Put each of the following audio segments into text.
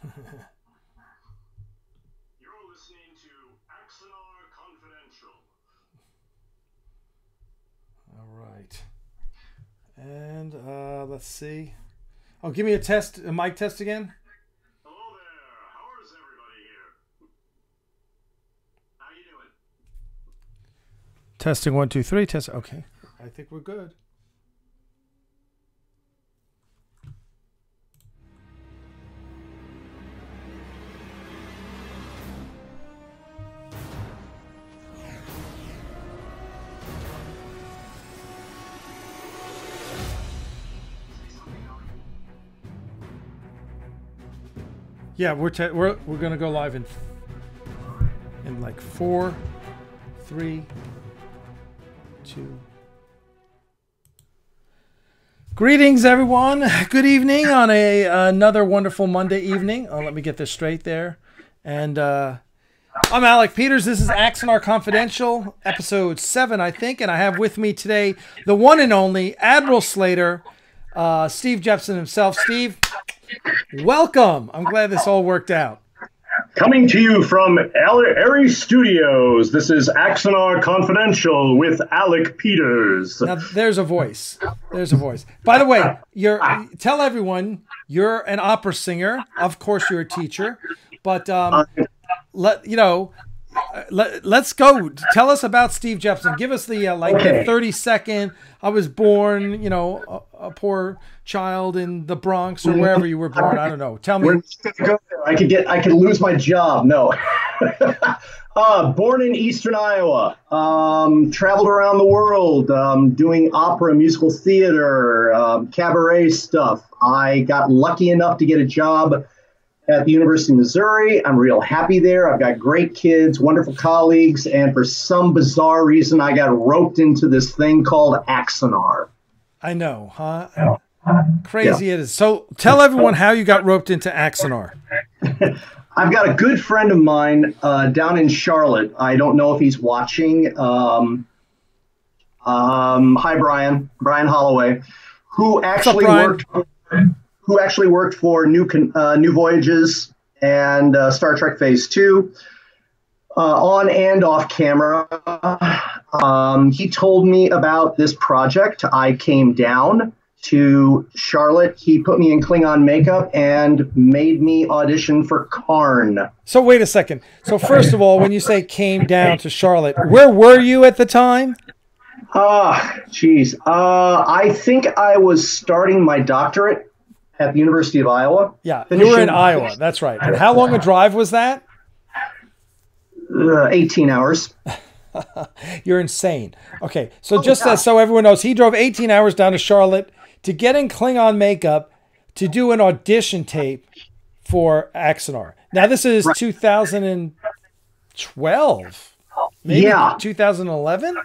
You're listening to Axanar Confidential. All right. And let's see. Oh, give me a test, a mic test again. Hello there. How is everybody here? How you doing? Testing 1, 2, 3. Test. Okay. I think we're good. Yeah, we're gonna go live in like 4, 3, 2. Greetings, everyone. Good evening on another wonderful Monday evening. Oh, let me get this straight there. And I'm Alec Peters. This is Axanar Confidential, episode 7, I think. And I have with me today the one and only Admiral Slater, Steve Jepson himself. Steve, welcome. I'm glad this all worked out. Coming to you from Airy Studios, this is Axanar Confidential with Alec Peters. Now, there's a voice. There's a voice. By the way, tell everyone you're an opera singer. Of course, you're a teacher. But let's go. Tell us about Steve Jepson. Give us the the 30-second. I was born, a poor child in the Bronx or wherever you were born. I don't know. Tell me. I could lose my job. No. Born in Eastern Iowa. Traveled around the world doing opera, musical theater, cabaret stuff. I got lucky enough to get a job at the University of Missouri. I'm real happy there. I've got great kids, wonderful colleagues, and for some bizarre reason, I got roped into this thing called Axanar. I know, huh? Crazy it is. So tell everyone how you got roped into Axanar. I've got a good friend of mine down in Charlotte. I don't know if he's watching. Hi, Brian Holloway, who actually worked for New Voyages and Star Trek Phase 2, on and off camera. He told me about this project. I came down to Charlotte. He put me in Klingon makeup and made me audition for Karn. So wait a second. So first of all, when you say came down to Charlotte, where were you at the time? I think I was starting my doctorate at the University of Iowa. Yeah, you were in Iowa. That's right. And how long a drive was that? 18 hours. You're insane. Okay, so so everyone knows, he drove 18 hours down to Charlotte to get in Klingon makeup to do an audition tape for Axanar. Now, this is 2012. Maybe 2011?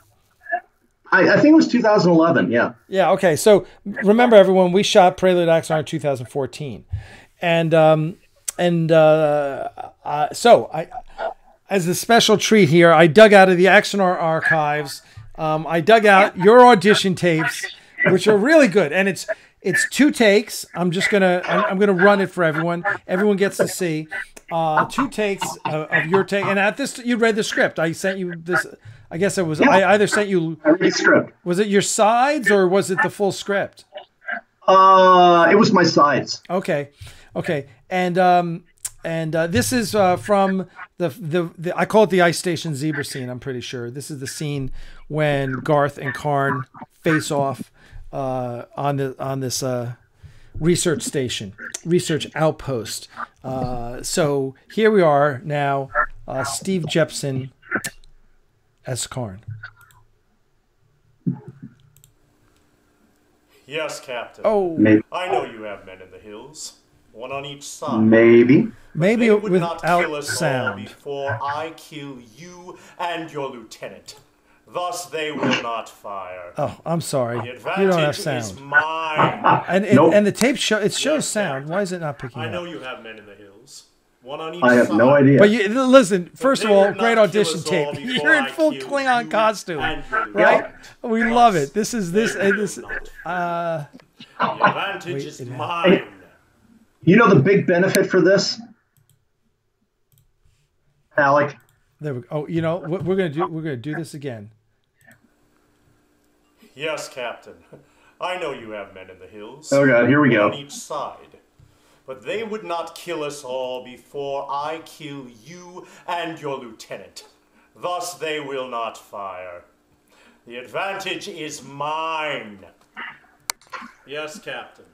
I think it was 2011, yeah. Yeah, okay. So remember, everyone, we shot Prelude Axanar in 2014. So as a special treat here, I dug out of the Axanar archives. I dug out your audition tapes, which are really good. And it's 2 takes. I'm gonna run it for everyone. Everyone gets to see 2 takes of your take. And at this, you read the script. I sent you this. I guess it was. Yeah. I either sent you. I read the script. Was it your sides or was it the full script? It was my sides. Okay. And this is from the I call it the Ice Station Zebra scene. I'm pretty sure this is the scene when Garth and Karn face off on this research station, research outpost. So here we are now. Steve Jepson as Karn. Yes, Captain. Oh, maybe. I know you have men in the hills, one on each side. Maybe without kill us sound. all before I kill you and your lieutenant. Thus, they will not fire. Oh, I'm sorry. The advantage You don't have is sound. mine. And the tape shows sound. Why is it not picking up? I know you have men in the hills, one on each I have side. no idea. But listen, first of they all, will great not kill audition us all tape. before You're in I full kill Klingon you costume, and your right? lieutenant. We Thus, love it. This. The advantage is mine. You know the big benefit for this? Alec. There we go. Oh, you know what we're gonna do this again. Yes, Captain. I know you have men in the hills. Oh God, here we go. On each side. But they would not kill us all before I kill you and your lieutenant. Thus they will not fire. The advantage is mine. Yes, Captain.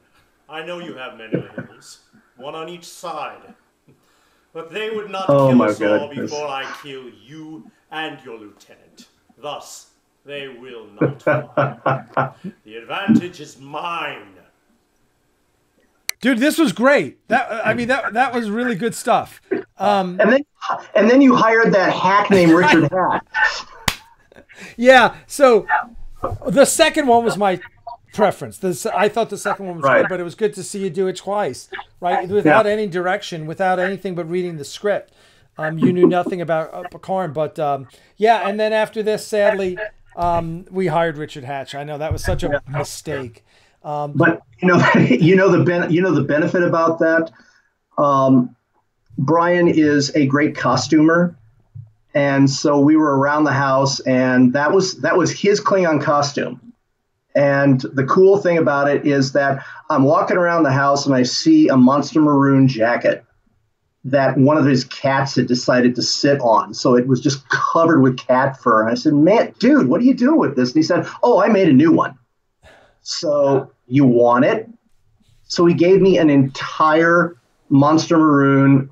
I know you have men in the hills. One on each side. But they would not kill us all before I kill you and your lieutenant. Thus, they will not fire. The advantage is mine. Dude, this was great. That was really good stuff. And then you hired that hack named Richard Hatch. Yeah. So the second one was my preference. I thought the second one was good, but it was good to see you do it twice, right? Without any direction, without anything but reading the script. You knew nothing about Picard, but yeah. And then after this, sadly, we hired Richard Hatch. I know that was such a mistake. But the benefit about that. Brian is a great costumer, and so we were around the house, and that was his Klingon costume. And the cool thing about it is that I'm walking around the house and I see a monster maroon jacket that one of his cats had decided to sit on. So it was just covered with cat fur. And I said, man, dude, what are you doing with this? And he said, oh, I made a new one. So you want it? So he gave me an entire monster maroon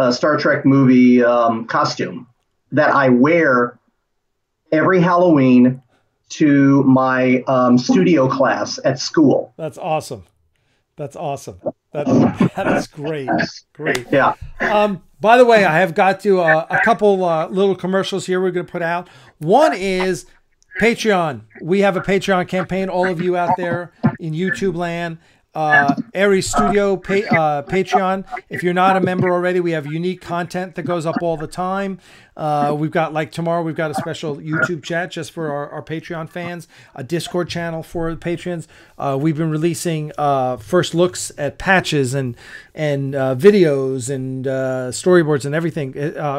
Star Trek movie costume that I wear every Halloween to my studio class at school. That's awesome. That's awesome. That is great. Great. Yeah. By the way, I have got to a couple little commercials here we're going to put out. One is Patreon. We have a Patreon campaign. All of you out there in YouTube land. Aries Studio Patreon. If you're not a member already, we have unique content that goes up all the time. We've got, like tomorrow, we've got a special YouTube chat just for our Patreon fans, a Discord channel for the patrons. We've been releasing first looks at patches and videos and storyboards and everything.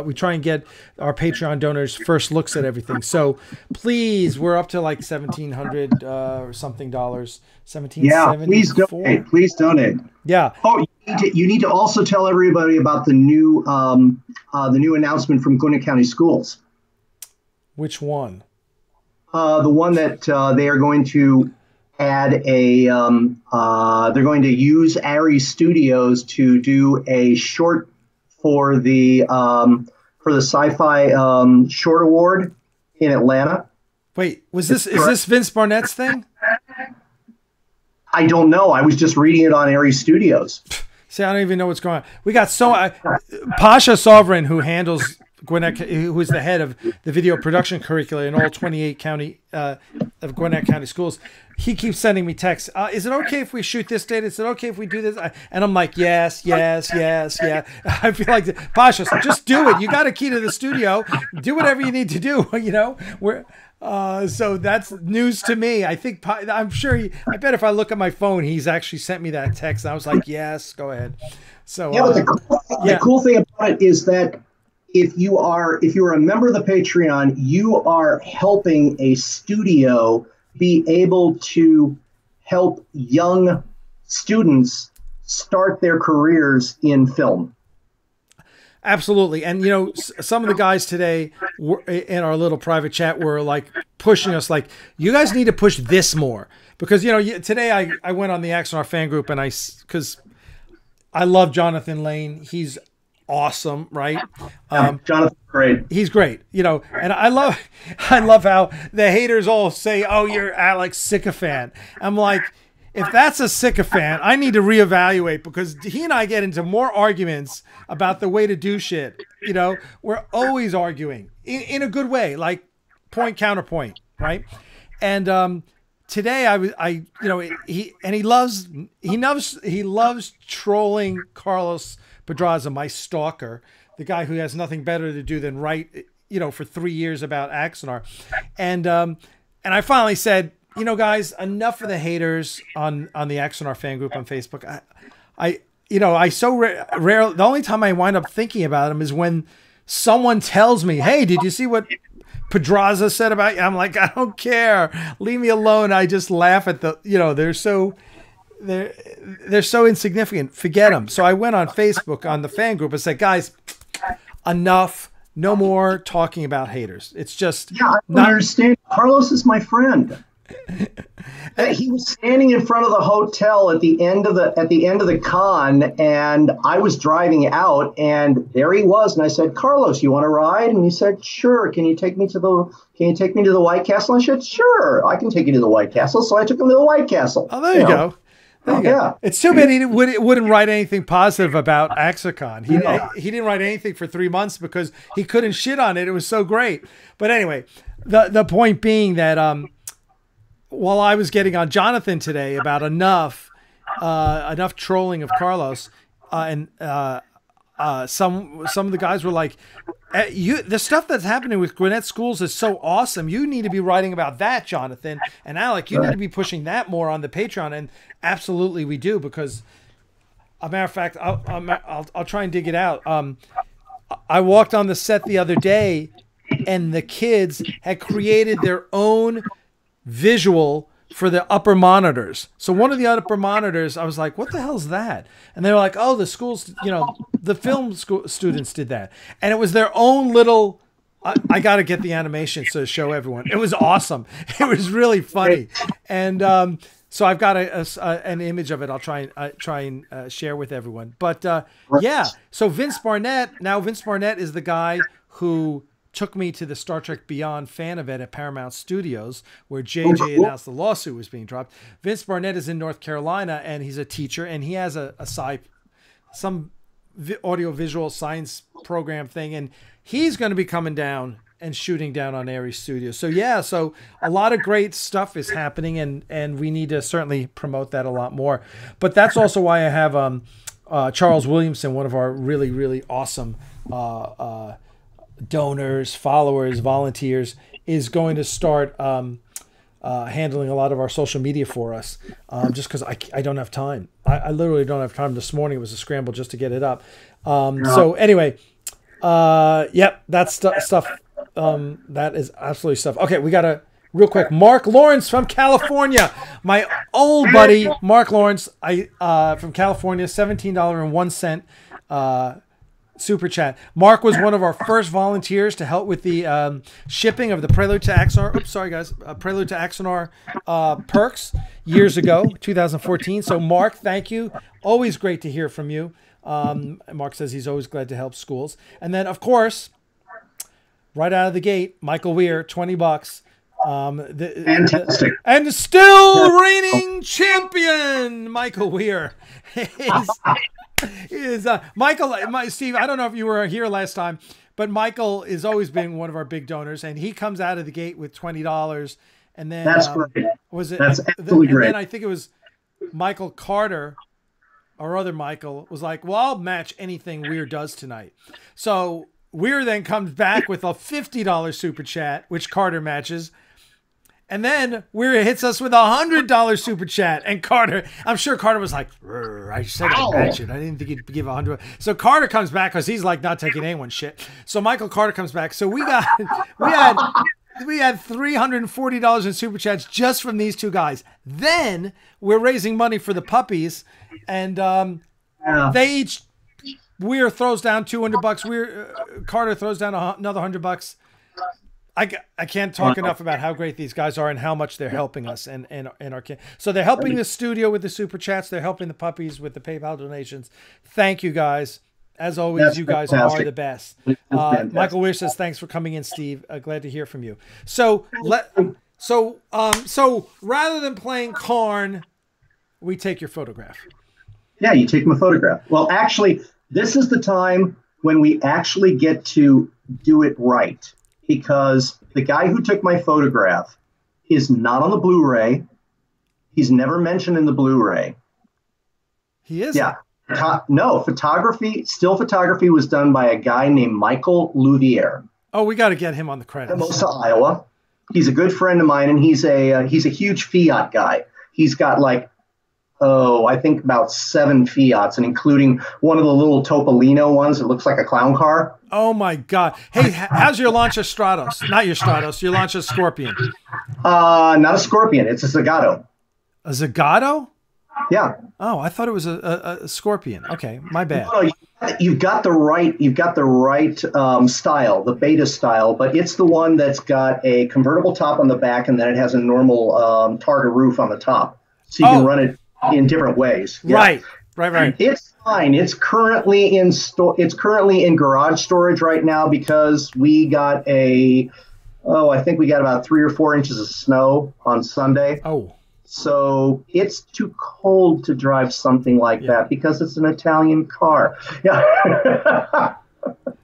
We try and get our Patreon donors first looks at everything. So please, we're up to like $1,700 or something dollars. Yeah, please donate. Please donate. Yeah. Oh, you need to also tell everybody about the new announcement from Gwinnett County Schools. Which one? The one that they are going to add they're going to use Aries Studios to do a short for the Sci-Fi Short Award in Atlanta. Wait, is this Vince Barnett's thing? I don't know. I was just reading it on Aries Studios. See, I don't even know what's going on. We got Pasha Sovereign, who handles Gwinnett, who is the head of the video production curricula in all 28 county of Gwinnett County schools. He keeps sending me texts. Is it okay if we shoot this date? Is it okay if we do this? And I'm like, yes. I feel like, Pasha, just do it. You got a key to the studio. Do whatever you need to do. You know, so that's news to me. I'm sure. I bet if I look at my phone, he's actually sent me that text. And I was like, yes, go ahead. So yeah, but the cool thing about it is that if you're a member of the Patreon, you are helping a studio be able to help young students start their careers in film. Absolutely. And, you know, some of the guys today in our little private chat were like pushing us like, you guys need to push this more. Because, you know, today I went on the Axanar fan group and because I love Jonathan Lane. He's awesome, right? Jonathan's great. He's great, you know, and I love how the haters all say, "Oh, you're Alex sycophant." I'm like, if that's a sycophant, I need to reevaluate because he and I get into more arguments about the way to do shit. You know, we're always arguing in a good way, like point counterpoint, right? And today he loves trolling Carlos Pedraza, my stalker, the guy who has nothing better to do than write, you know, for 3 years about Axanar. And I finally said, you know, guys, enough of the haters on the Axanar fan group on Facebook. you know, I so rare. The only time I wind up thinking about him is when someone tells me, "Hey, did you see what Pedraza said about you?" I'm like, I don't care. Leave me alone. I just laugh at the, you know, they're so insignificant. Forget them. So I went on Facebook on the fan group and said, guys, enough. No more talking about haters. It's just I don't understand. Carlos is my friend. He was standing in front of the hotel at the end of the con, and I was driving out, and there he was, and I said, "Carlos, you want to ride?" And he said, "Sure. Can you take me to the White Castle?" I said, "Sure, I can take you to the White Castle." So I took him to the White Castle. Oh, there you go. There you go. It's too bad he wouldn't write anything positive about Axanar. He didn't write anything for 3 months because he couldn't shit on it. It was so great. But anyway, the point being that while I was getting on Jonathan today about enough trolling of Carlos, and some of the guys were like, the stuff that's happening with Gwinnett schools is so awesome. You need to be writing about that, Jonathan and Alec. You need to be pushing that more on the Patreon. And absolutely, we do, because, a matter of fact, I'll try and dig it out. I walked on the set the other day, and the kids had created their own visual for the upper monitors. So one of the upper monitors, I was like, what the hell's that? And they were like, oh, the schools, you know, the film school students did that. And it was their own little, I got to get the animation to show everyone. It was awesome. It was really funny. And so I've got an image of it. I'll try and share with everyone. But yeah, so Vince Barnett is the guy who took me to the Star Trek Beyond fan event at Paramount Studios, where JJ announced the lawsuit was being dropped. Vince Barnett is in North Carolina, and he's a teacher, and he has some audio-visual science program thing, and he's going to be coming down and shooting down on Aries Studios. So yeah, so a lot of great stuff is happening, and we need to certainly promote that a lot more. But that's also why I have Charles Williamson, one of our really, really awesome donors, followers, volunteers, is going to start handling a lot of our social media for us, just because I don't have time. I literally don't have time. This morning it was a scramble just to get it up. So anyway, yep, that's stuff. That is absolutely stuff. Okay, we got real quick. Mark Lawrence from California, my old buddy Mark Lawrence, from California, $17.01 super chat. Mark was one of our first volunteers to help with the shipping of the Prelude to Axanar. Oops, sorry guys. Prelude to Axanar perks years ago, 2014. So Mark, thank you. Always great to hear from you. Mark says he's always glad to help schools. And then of course, right out of the gate, Michael Weir, $20. Fantastic. And still reigning champion, Michael Weir. Michael, Steve, I don't know if you were here last time, but Michael has always been one of our big donors, and he comes out of the gate with $20. And then that's great. That's absolutely great. And then I think it was Michael Carter, our other Michael, was like, well, I'll match anything Weir does tonight. So Weir then comes back with a $50 super chat, which Carter matches. And then Weir hits us with a $100 super chat, and Carter, I'm sure Carter was like, I said I'd match it. I didn't think he'd give $100. So Carter comes back because he's like not taking anyone's shit. So Michael Carter comes back. So we had $340 in super chats just from these two guys. Then we're raising money for the puppies, and they each, Weir throws down $200. Carter throws down another $100. I can't talk enough about how great these guys are and how much they're helping us and our kids. So they're helping the studio with the super chats. They're helping the puppies with the PayPal donations. Thank you guys. As always, that's you guys fantastic. Are the best. Michael Weir says, thanks for coming in, Steve. Glad to hear from you. So rather than playing Karn, we take your photograph. Yeah, you take my photograph. Well, actually, this is the time when we actually get to do it right. Because the guy who took my photograph is not on the Blu-ray. He's never mentioned in the Blu-ray. He is? Yeah. No, still photography was done by a guy named Michael Louvier. Oh, we got to get him on the credits. Hermosa, Iowa. He's a good friend of mine, and he's a huge Fiat guy. He's got like I think about 7 Fiats, and including one of the little Topolino ones that looks like a clown car. Oh my God. Hey, how's your Lancia Stratos? Not your Stratos, your Lancia Scorpion. Not a Scorpion. It's a Zagato. A Zagato? Yeah. Oh, I thought it was a Scorpion. Okay, my bad. No, you've got the right style, the Beta style, but it's the one that's got a convertible top on the back, and then it has a normal Targa roof on the top, so you can run it in different ways. Yeah. Right. It's fine. It's currently in It's currently in garage storage right now because we got I think we got about 3 or 4 inches of snow on Sunday. Oh. So it's too cold to drive something like that because it's an Italian car. Yeah.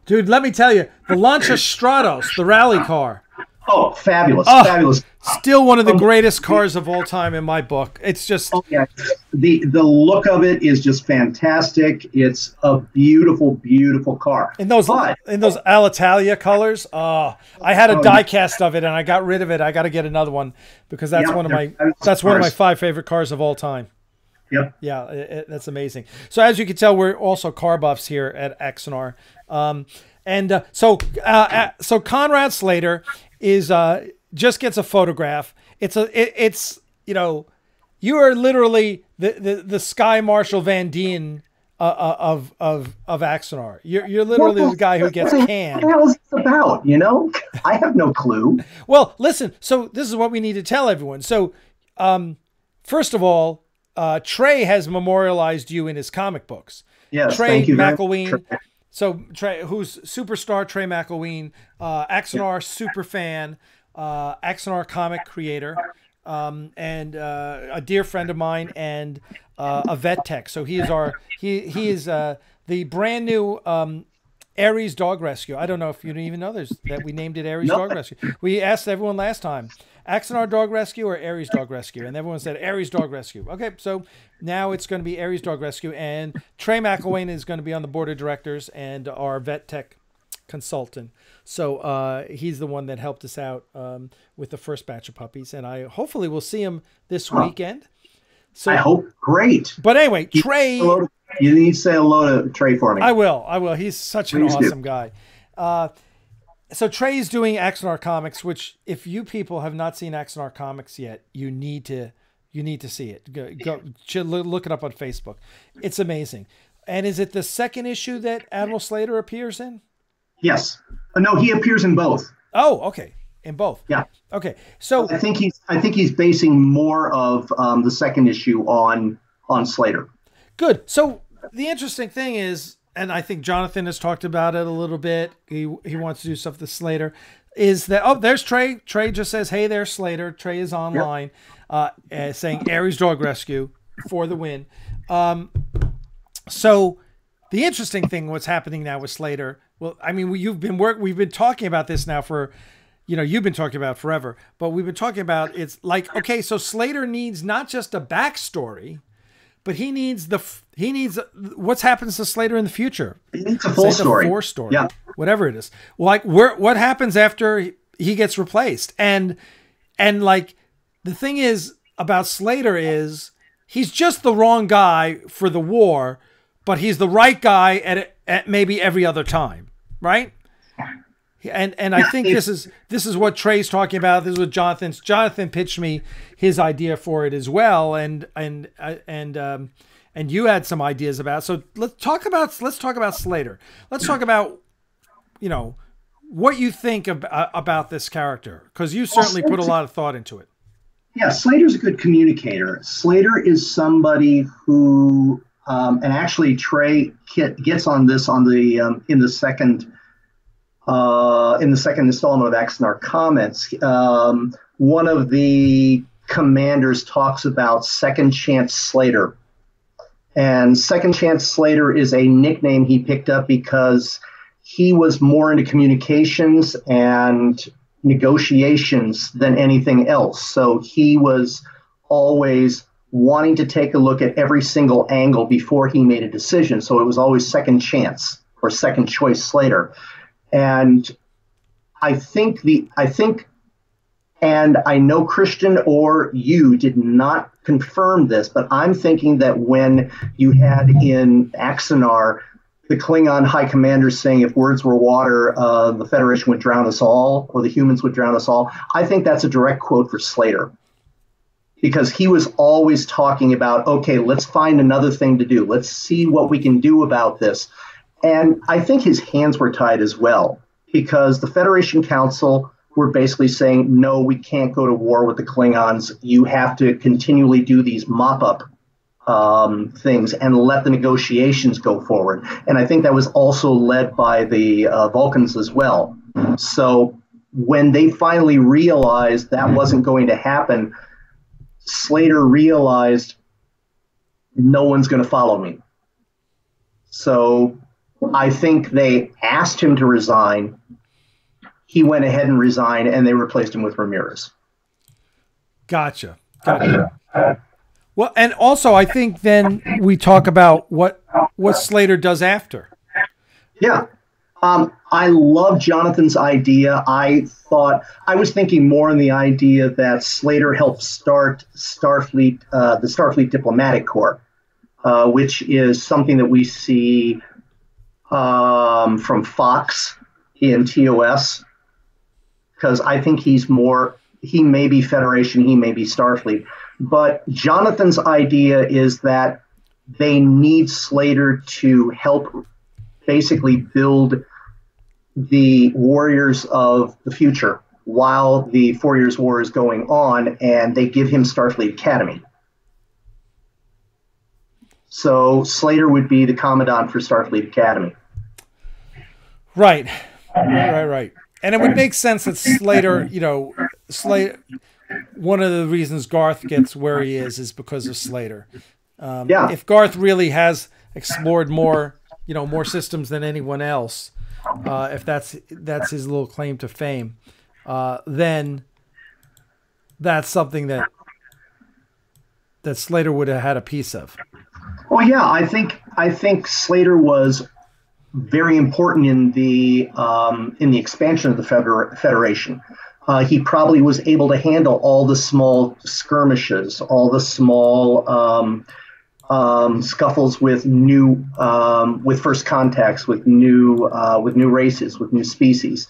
Dude, let me tell you, the Lancia Stratos, the rally car. Oh, fabulous. Fabulous. Still one of the greatest cars of all time in my book. It's just... Oh, yeah. The look of it is just fantastic. It's a beautiful, beautiful car. In those Alitalia colors, I had a die-cast of it, and I got rid of it. I got to get another one because that's one of my 5 favorite cars of all time. Yep. Yeah, that's amazing. So as you can tell, we're also car buffs here at Axanar. So Conrad Slater is just gets a photograph. It's you are literally the Sky Marshal Van Dien of Axanar. You're literally the guy who gets canned. What the hell is this about? I have no clue. Well, listen. So this is what we need to tell everyone. So, first of all, Trey has memorialized you in his comic books. Yes, Trey thank you. McElween. So Trey, who's superstar Trey McElween, Axanar super fan, Axanar comic creator, and a dear friend of mine, and a vet tech. So he is the brand new Aries Dog Rescue. I don't know if you even know that we named it Aries Dog Rescue. We asked everyone last time, Axanar Dog Rescue or Aries Dog Rescue, and everyone said Aries Dog Rescue. Okay, so now it's going to be Aries Dog Rescue, and Trey McElwain is going to be on the board of directors and our vet tech consultant. So he's the one that helped us out with the first batch of puppies, and I hopefully will see him this weekend. So I hope. Great. But anyway, Trey. You need to say hello to Trey for me. I will. He's such an awesome guy. So Trey's doing Axanar Comics, which if you people have not seen Axanar Comics yet, you need to see it. Go look it up on Facebook. It's amazing. And is it the second issue that Admiral Slater appears in? Yes. No, he appears in both. Oh, okay. In both. Yeah. Okay. So I think he's basing more of the second issue on Slater. Good. So the interesting thing is, and I think Jonathan has talked about it a little bit. He wants to do stuff with Slater. Is that there's Trey. Trey just says, "Hey there, Slater." Trey is online, saying Aries Dog Rescue for the win. So the interesting thing, what's happening now with Slater? Well, I mean, we've been talking about this now for, you've been talking about forever, but we've been talking about it's like, okay, so Slater needs not just a backstory, but he needs what's happens to Slater in the future. He needs a full story. Yeah. Whatever it is. Like what happens after he gets replaced? And like the thing is about Slater is he's just the wrong guy for the war, but he's the right guy at maybe every other time, right? And I think this is what Trey's talking about. This is what Jonathan pitched me his idea for it as well, and you had some ideas about it. So let's talk about Slater. Let's talk about what you think about this character, because you certainly put a lot of thought into it. Yeah, Slater's a good communicator. Slater is somebody who, and actually Trey gets on this in the second installment of Axanar Comments. One of the commanders talks about Second Chance Slater. And Second Chance Slater is a nickname he picked up because he was more into communications and negotiations than anything else. So he was always wanting to take a look at every single angle before he made a decision. So it was always second chance or second choice Slater. And I think And I know Christian or you did not confirm this, but I'm thinking that when you had in Axanar the Klingon high commander saying if words were water, the Federation would drown us all, or the humans would drown us all, I think that's a direct quote for Slater. Because he was always talking about, okay, let's find another thing to do. Let's see what we can do about this. And I think his hands were tied as well, because the Federation Council were basically saying, no, we can't go to war with the Klingons. You have to continually do these mop-up things and let the negotiations go forward. And I think that was also led by the Vulcans as well. So when they finally realized that wasn't going to happen, Slater realized no one's going to follow me. So I think they asked him to resign. He went ahead and resigned, and they replaced him with Ramirez. Gotcha. Well, and also I think then we talk about what Slater does after. Yeah. I love Jonathan's idea. I was thinking more in the idea that Slater helped start Starfleet, the Starfleet Diplomatic Corps, which is something that we see from Fox in TOS. Because I think he may be Federation, he may be Starfleet. But Jonathan's idea is that they need Slater to help basically build the warriors of the future while the 4 Years' War is going on, and they give him Starfleet Academy. So Slater would be the commandant for Starfleet Academy. Right. And it would make sense that Slater, one of the reasons Garth gets where he is because of Slater. If Garth really has explored more systems than anyone else, if that's his little claim to fame, then that's something that Slater would have had a piece of. Well, yeah, I think Slater was very important in the expansion of the Federation. He probably was able to handle all the small skirmishes, all the small scuffles with with first contacts, with new races, with new species.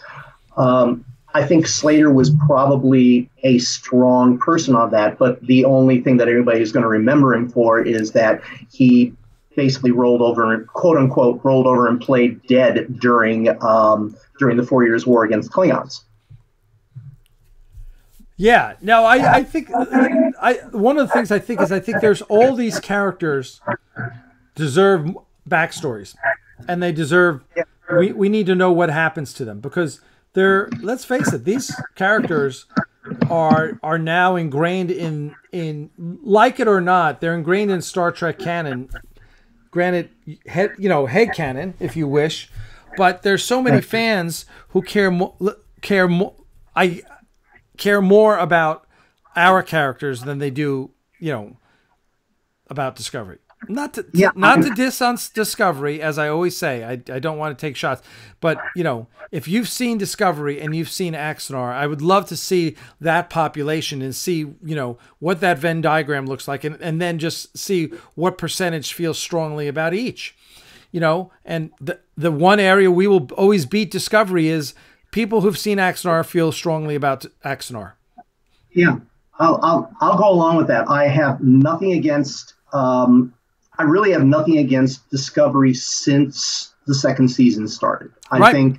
I think Slater was probably a strong person on that, but the only thing that everybody is going to remember him for is that he basically rolled over, quote unquote, rolled over and played dead during the 4 Years' War against Klingons. Yeah. Now, I think one of the things I think there's all these characters deserve backstories, and they deserve. We need to know what happens to them, because let's face it, these characters are now ingrained in like it or not, they're ingrained in Star Trek canon. Granted, head canon, if you wish, but there's so many fans who care more about our characters than they do, about Discovery. Not to diss on Discovery, as I always say. I don't want to take shots, but if you've seen Discovery and you've seen Axanar, I would love to see that population and see what that Venn diagram looks like, and then just see what percentage feels strongly about each. And the one area we will always beat Discovery is people who've seen Axanar feel strongly about Axanar. Yeah, I'll go along with that. I have nothing against. I really have nothing against Discovery since the second season started. I think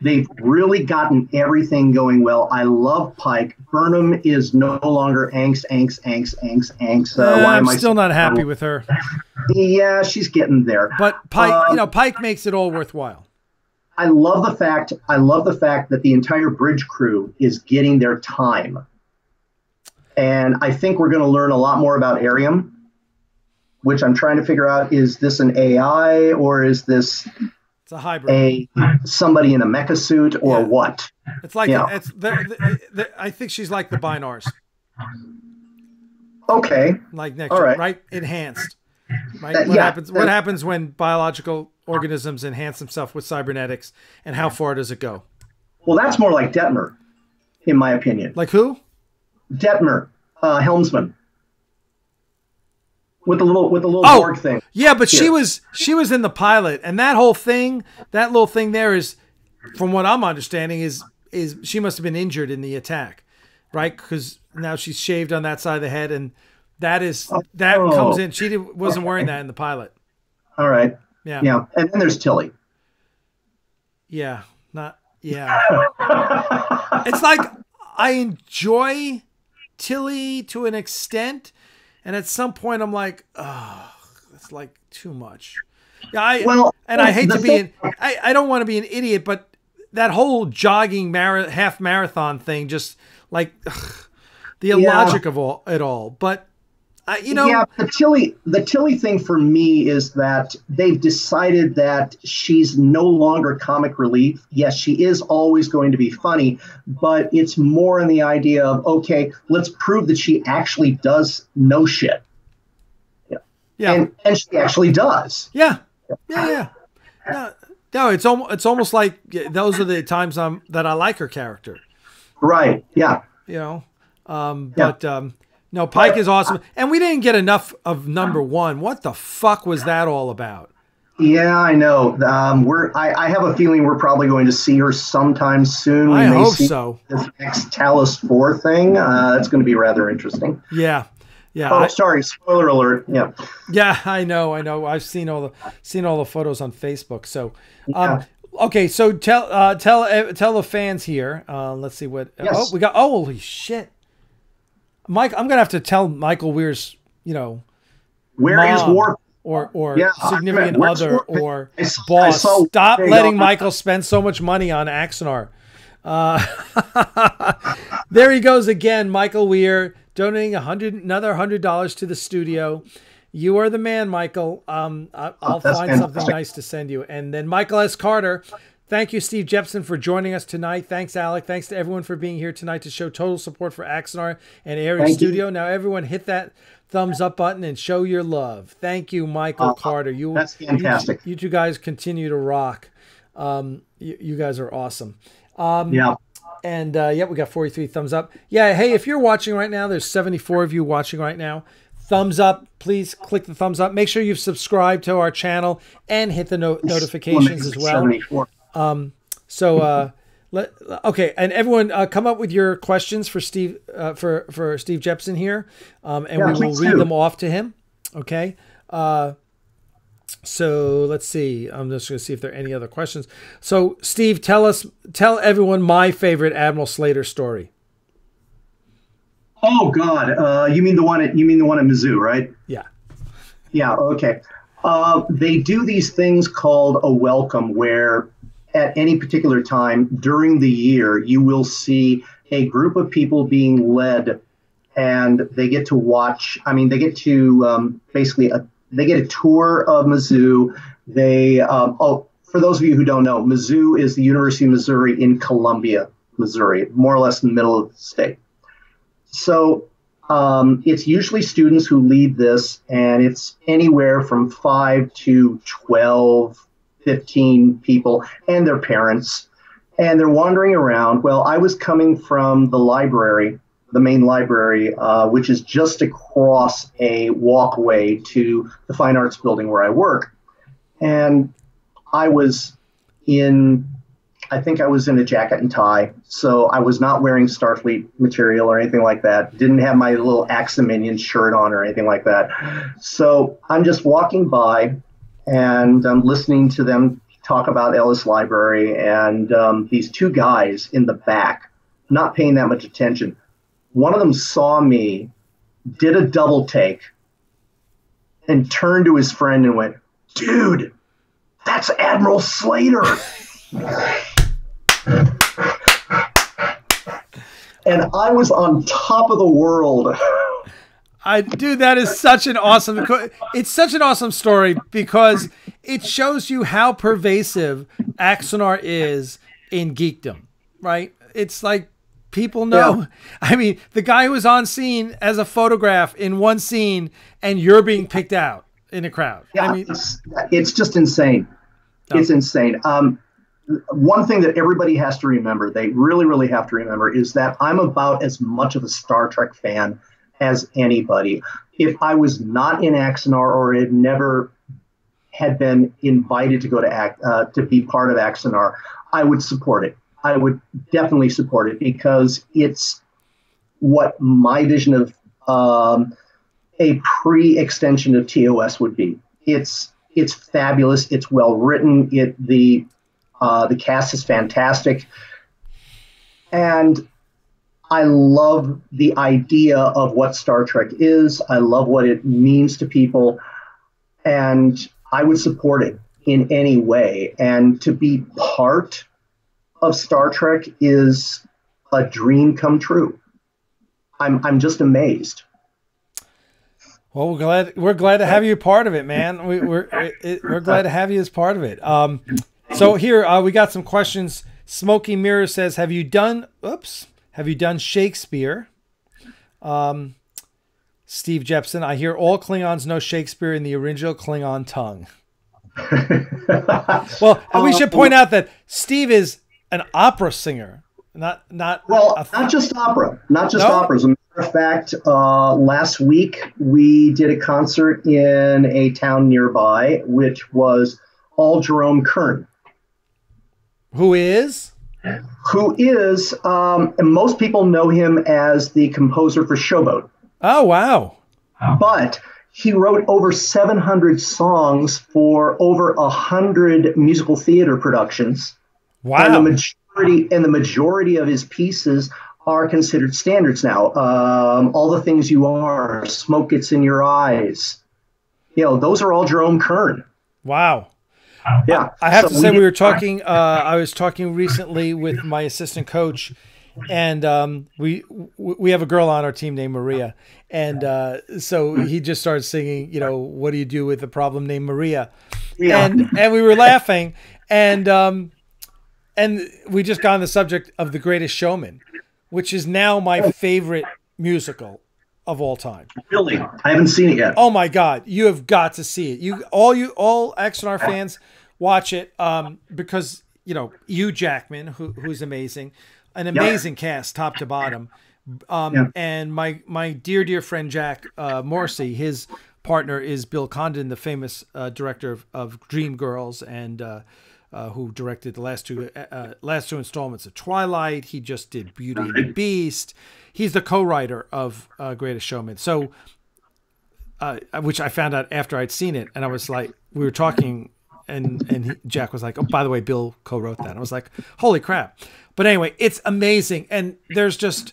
they've really gotten everything going well. I love Pike. Burnham is no longer angst. I'm still not happy with her. Yeah, she's getting there. But Pike, Pike makes it all worthwhile. I love the fact that the entire bridge crew is getting their time. And I think we're going to learn a lot more about Arium, which I'm trying to figure out, is this an AI or is this it's a hybrid, somebody in a mecha suit or what? It's like I think she's like the Binars. Okay. Like next year, right? Enhanced. Right? What happens when biological organisms enhance themselves with cybernetics, and how far does it go? Well, that's more like Detmer, in my opinion. Like who? Detmer, helmsman, with the little Borg thing. Yeah, but she was in the pilot, and that whole thing, that little thing there is, from what I'm understanding, is she must have been injured in the attack, right? Because now she's shaved on that side of the head, and that comes in. She wasn't wearing that in the pilot. All right. Yeah. Yeah, and then there's Tilly. Yeah. It's like I enjoy Tilly to an extent, and at some point I'm like, oh, it's like too much. Yeah, I hate to be I don't want to be an idiot, but that whole jogging half marathon thing, just like the illogic of it all. But the Tilly thing for me is that they've decided that she's no longer comic relief. Yes, she is always going to be funny, but it's more in the idea of, okay, let's prove that she actually does know shit. Yeah. And she actually does. Yeah. No, it's almost like those are the times that I like her character. Right. Yeah. No, Pike is awesome. And we didn't get enough of number one. What the fuck was that all about? Yeah, I know. I have a feeling we're probably going to see her sometime soon. I hope so. This next Talos 4 thing. That's going to be rather interesting. Yeah. Oh, sorry. Spoiler alert. Yeah. Yeah, I know. I've seen all the photos on Facebook. So, okay. So tell the fans here. Let's see what. Yes. Oh, we got. Oh, holy shit, Mike! I'm gonna have to tell Michael Weir's, where is Warp or significant other or boss. Stop letting Michael spend so much money on Axanar. There he goes again, Michael Weir, donating another $100 to the studio. You are the man, Michael. I'll find something nice to send you. And then Michael S. Carter, thank you, Steve Jepson, for joining us tonight. Thanks, Alec. Thanks to everyone for being here tonight to show total support for Axanar and Aries Studio. Now, everyone, hit that thumbs up button and show your love. Thank you, Michael Carter. That's fantastic. You two guys continue to rock. You guys are awesome. Yeah. And we got 43 thumbs up. Yeah, hey, if you're watching right now, there's 74 of you watching right now. Thumbs up, please click the thumbs up. Make sure you've subscribed to our channel and hit the notifications as well. 74. Okay, and everyone, come up with your questions for Steve for Steve Jepson here, and we will read them off to him. Okay. So let's see. I'm just going to see if there are any other questions. So Steve, tell everyone my favorite Admiral Slater story. Oh God, you mean the one at Mizzou, right? Yeah. Yeah. Okay. They do these things called a welcome, where at any particular time during the year you will see a group of people being led, and they get to watch. I mean, they get to they get a tour of Mizzou. For those of you who don't know, Mizzou is the University of Missouri in Columbia, Missouri, more or less in the middle of the state. So it's usually students who lead this, and it's anywhere from 5 to 12, 15 people and their parents. And they're wandering around. Well, I was coming from the library, the main library, which is just across a walkway to the Fine Arts building where I work. And I think I was in a jacket and tie, so I was not wearing Starfleet material or anything like that. Didn't have my little Axaminian shirt on or anything like that. So I'm just walking by, and I'm listening to them talk about Ellis Library, and these two guys in the back, not paying that much attention. One of them saw me, did a double take, and turned to his friend and went, "Dude, that's Admiral Slater." And I was on top of the world. Dude, that is such an awesome. It's such an awesome story because it shows you how pervasive Axanar is in geekdom, right? It's like people know. Yeah. I mean, the guy who was on scene as a photograph in one scene, and you're being picked out in a crowd. Yeah, I mean, it's just insane. No. It's insane. one thing that everybody has to remember, they really, really have to remember, is that I'm about as much of a Star Trek fan as anybody. If I was not in Axanar or had never had been invited to go to be part of Axanar, I would support it. I would definitely support it because it's what my vision of a pre-extension of TOS would be. It's fabulous. It's well written. The cast is fantastic, and I love the idea of what Star Trek is. I love what it means to people, and I would support it in any way. And to be part of Star Trek is a dream come true. I'm just amazed. Well, we're glad to have you part of it, man. We're glad to have you as part of it. So here we got some questions. Smoky Mirror says, "Have you done Shakespeare?" Steve Jepson, "I hear all Klingons know Shakespeare in the original Klingon tongue." Well, we should point out that Steve is an opera singer, not just opera, opera. As a matter of fact, last week we did a concert in a town nearby, which was all Jerome Kern. Who is, and most people know him as the composer for Showboat. Oh, wow. But he wrote over 700 songs for over 100 musical theater productions. Wow. And the majority of his pieces are considered standards now. All the Things You Are, Smoke Gets in Your Eyes. Those are all Jerome Kern. Wow. Yeah. I have to say, we were talking, I was talking recently with my assistant coach, and we have a girl on our team named Maria. And so he just started singing, "What do you do with a problem named Maria?" Yeah. And we were laughing, and we just got on the subject of The Greatest Showman, which is now my favorite musical of all time. Really? I haven't seen it yet. Oh my God. You have got to see it. All Axanar fans watch it, because, Hugh Jackman, who's amazing, an amazing cast, top to bottom. And my dear friend, Jack Morrissey, his partner is Bill Condon, the famous director of Dreamgirls, and who directed the last two installments of Twilight. He just did Beauty and the Beast. He's the co-writer of Greatest Showman. So, which I found out after I'd seen it, and I was like, we were talking, and Jack was like, "Oh, by the way, Bill co-wrote that." And I was like, "Holy crap!" But anyway, it's amazing, and it's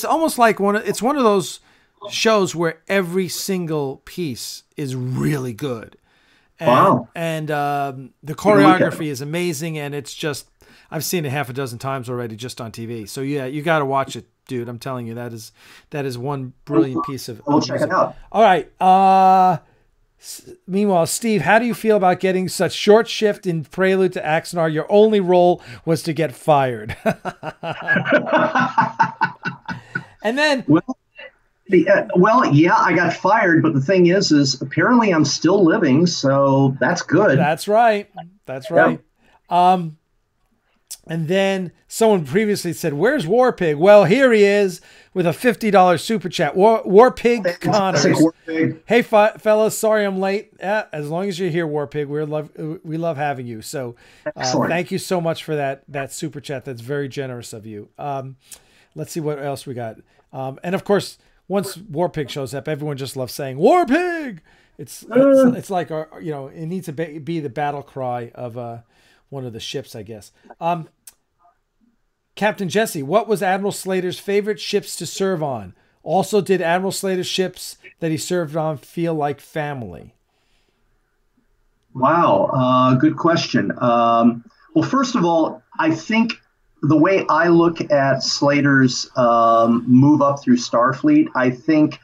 almost like it's one of those shows where every single piece is really good. And, wow. And the choreography is amazing, and it's just, I've seen it half a dozen times already just on TV. So yeah, you got to watch it, dude. I'm telling you, that is one brilliant piece of. I'll check it out. All right. Meanwhile, Steve, how do you feel about getting such short shift in Prelude to Axanar? Your only role was to get fired. And then. Yeah, I got fired, but the thing is apparently I'm still living, so that's good. That's right. Yeah. And then someone previously said, "Where's Warpig?" Well, here he is with a $50 super chat. Warpig Connors. Warpig. Hey, fellas, sorry I'm late. As long as you're here, Warpig, we love having you. So thank you so much for that super chat. That's very generous of you. Let's see what else we got. And of course, once Warpig shows up, everyone just loves saying Warpig. It's like it needs to be the battle cry of one of the ships, I guess. Captain Jesse, what was Admiral Slater's favorite ships to serve on? Also, did Admiral Slater's ships that he served on feel like family? Wow, good question. Well, first of all, I think the way I look at Slater's move up through Starfleet, I think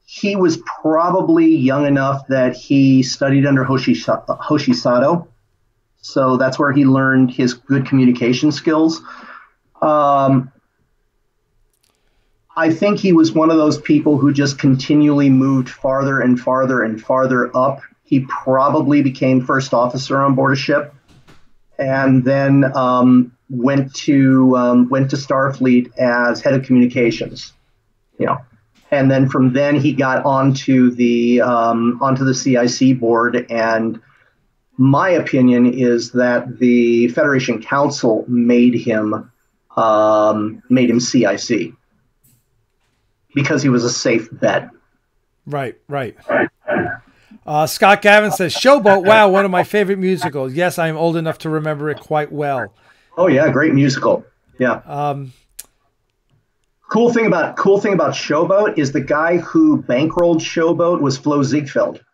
he was probably young enough that he studied under Hoshi Sato. So that's where he learned his good communication skills. I think he was one of those people who just continually moved farther and farther and farther up. He probably became first officer on board a ship. and then went to Starfleet as head of communications. You know, and then from then he got onto the CIC board. And my opinion is that the Federation Council made him CIC because he was a safe bet. Right. Scott Gavin says, Showboat, wow, one of my favorite musicals. Yes, I am old enough to remember it quite well. Oh yeah, great musical. Yeah. Cool thing about Showboat is the guy who bankrolled Showboat was Flo Ziegfeld.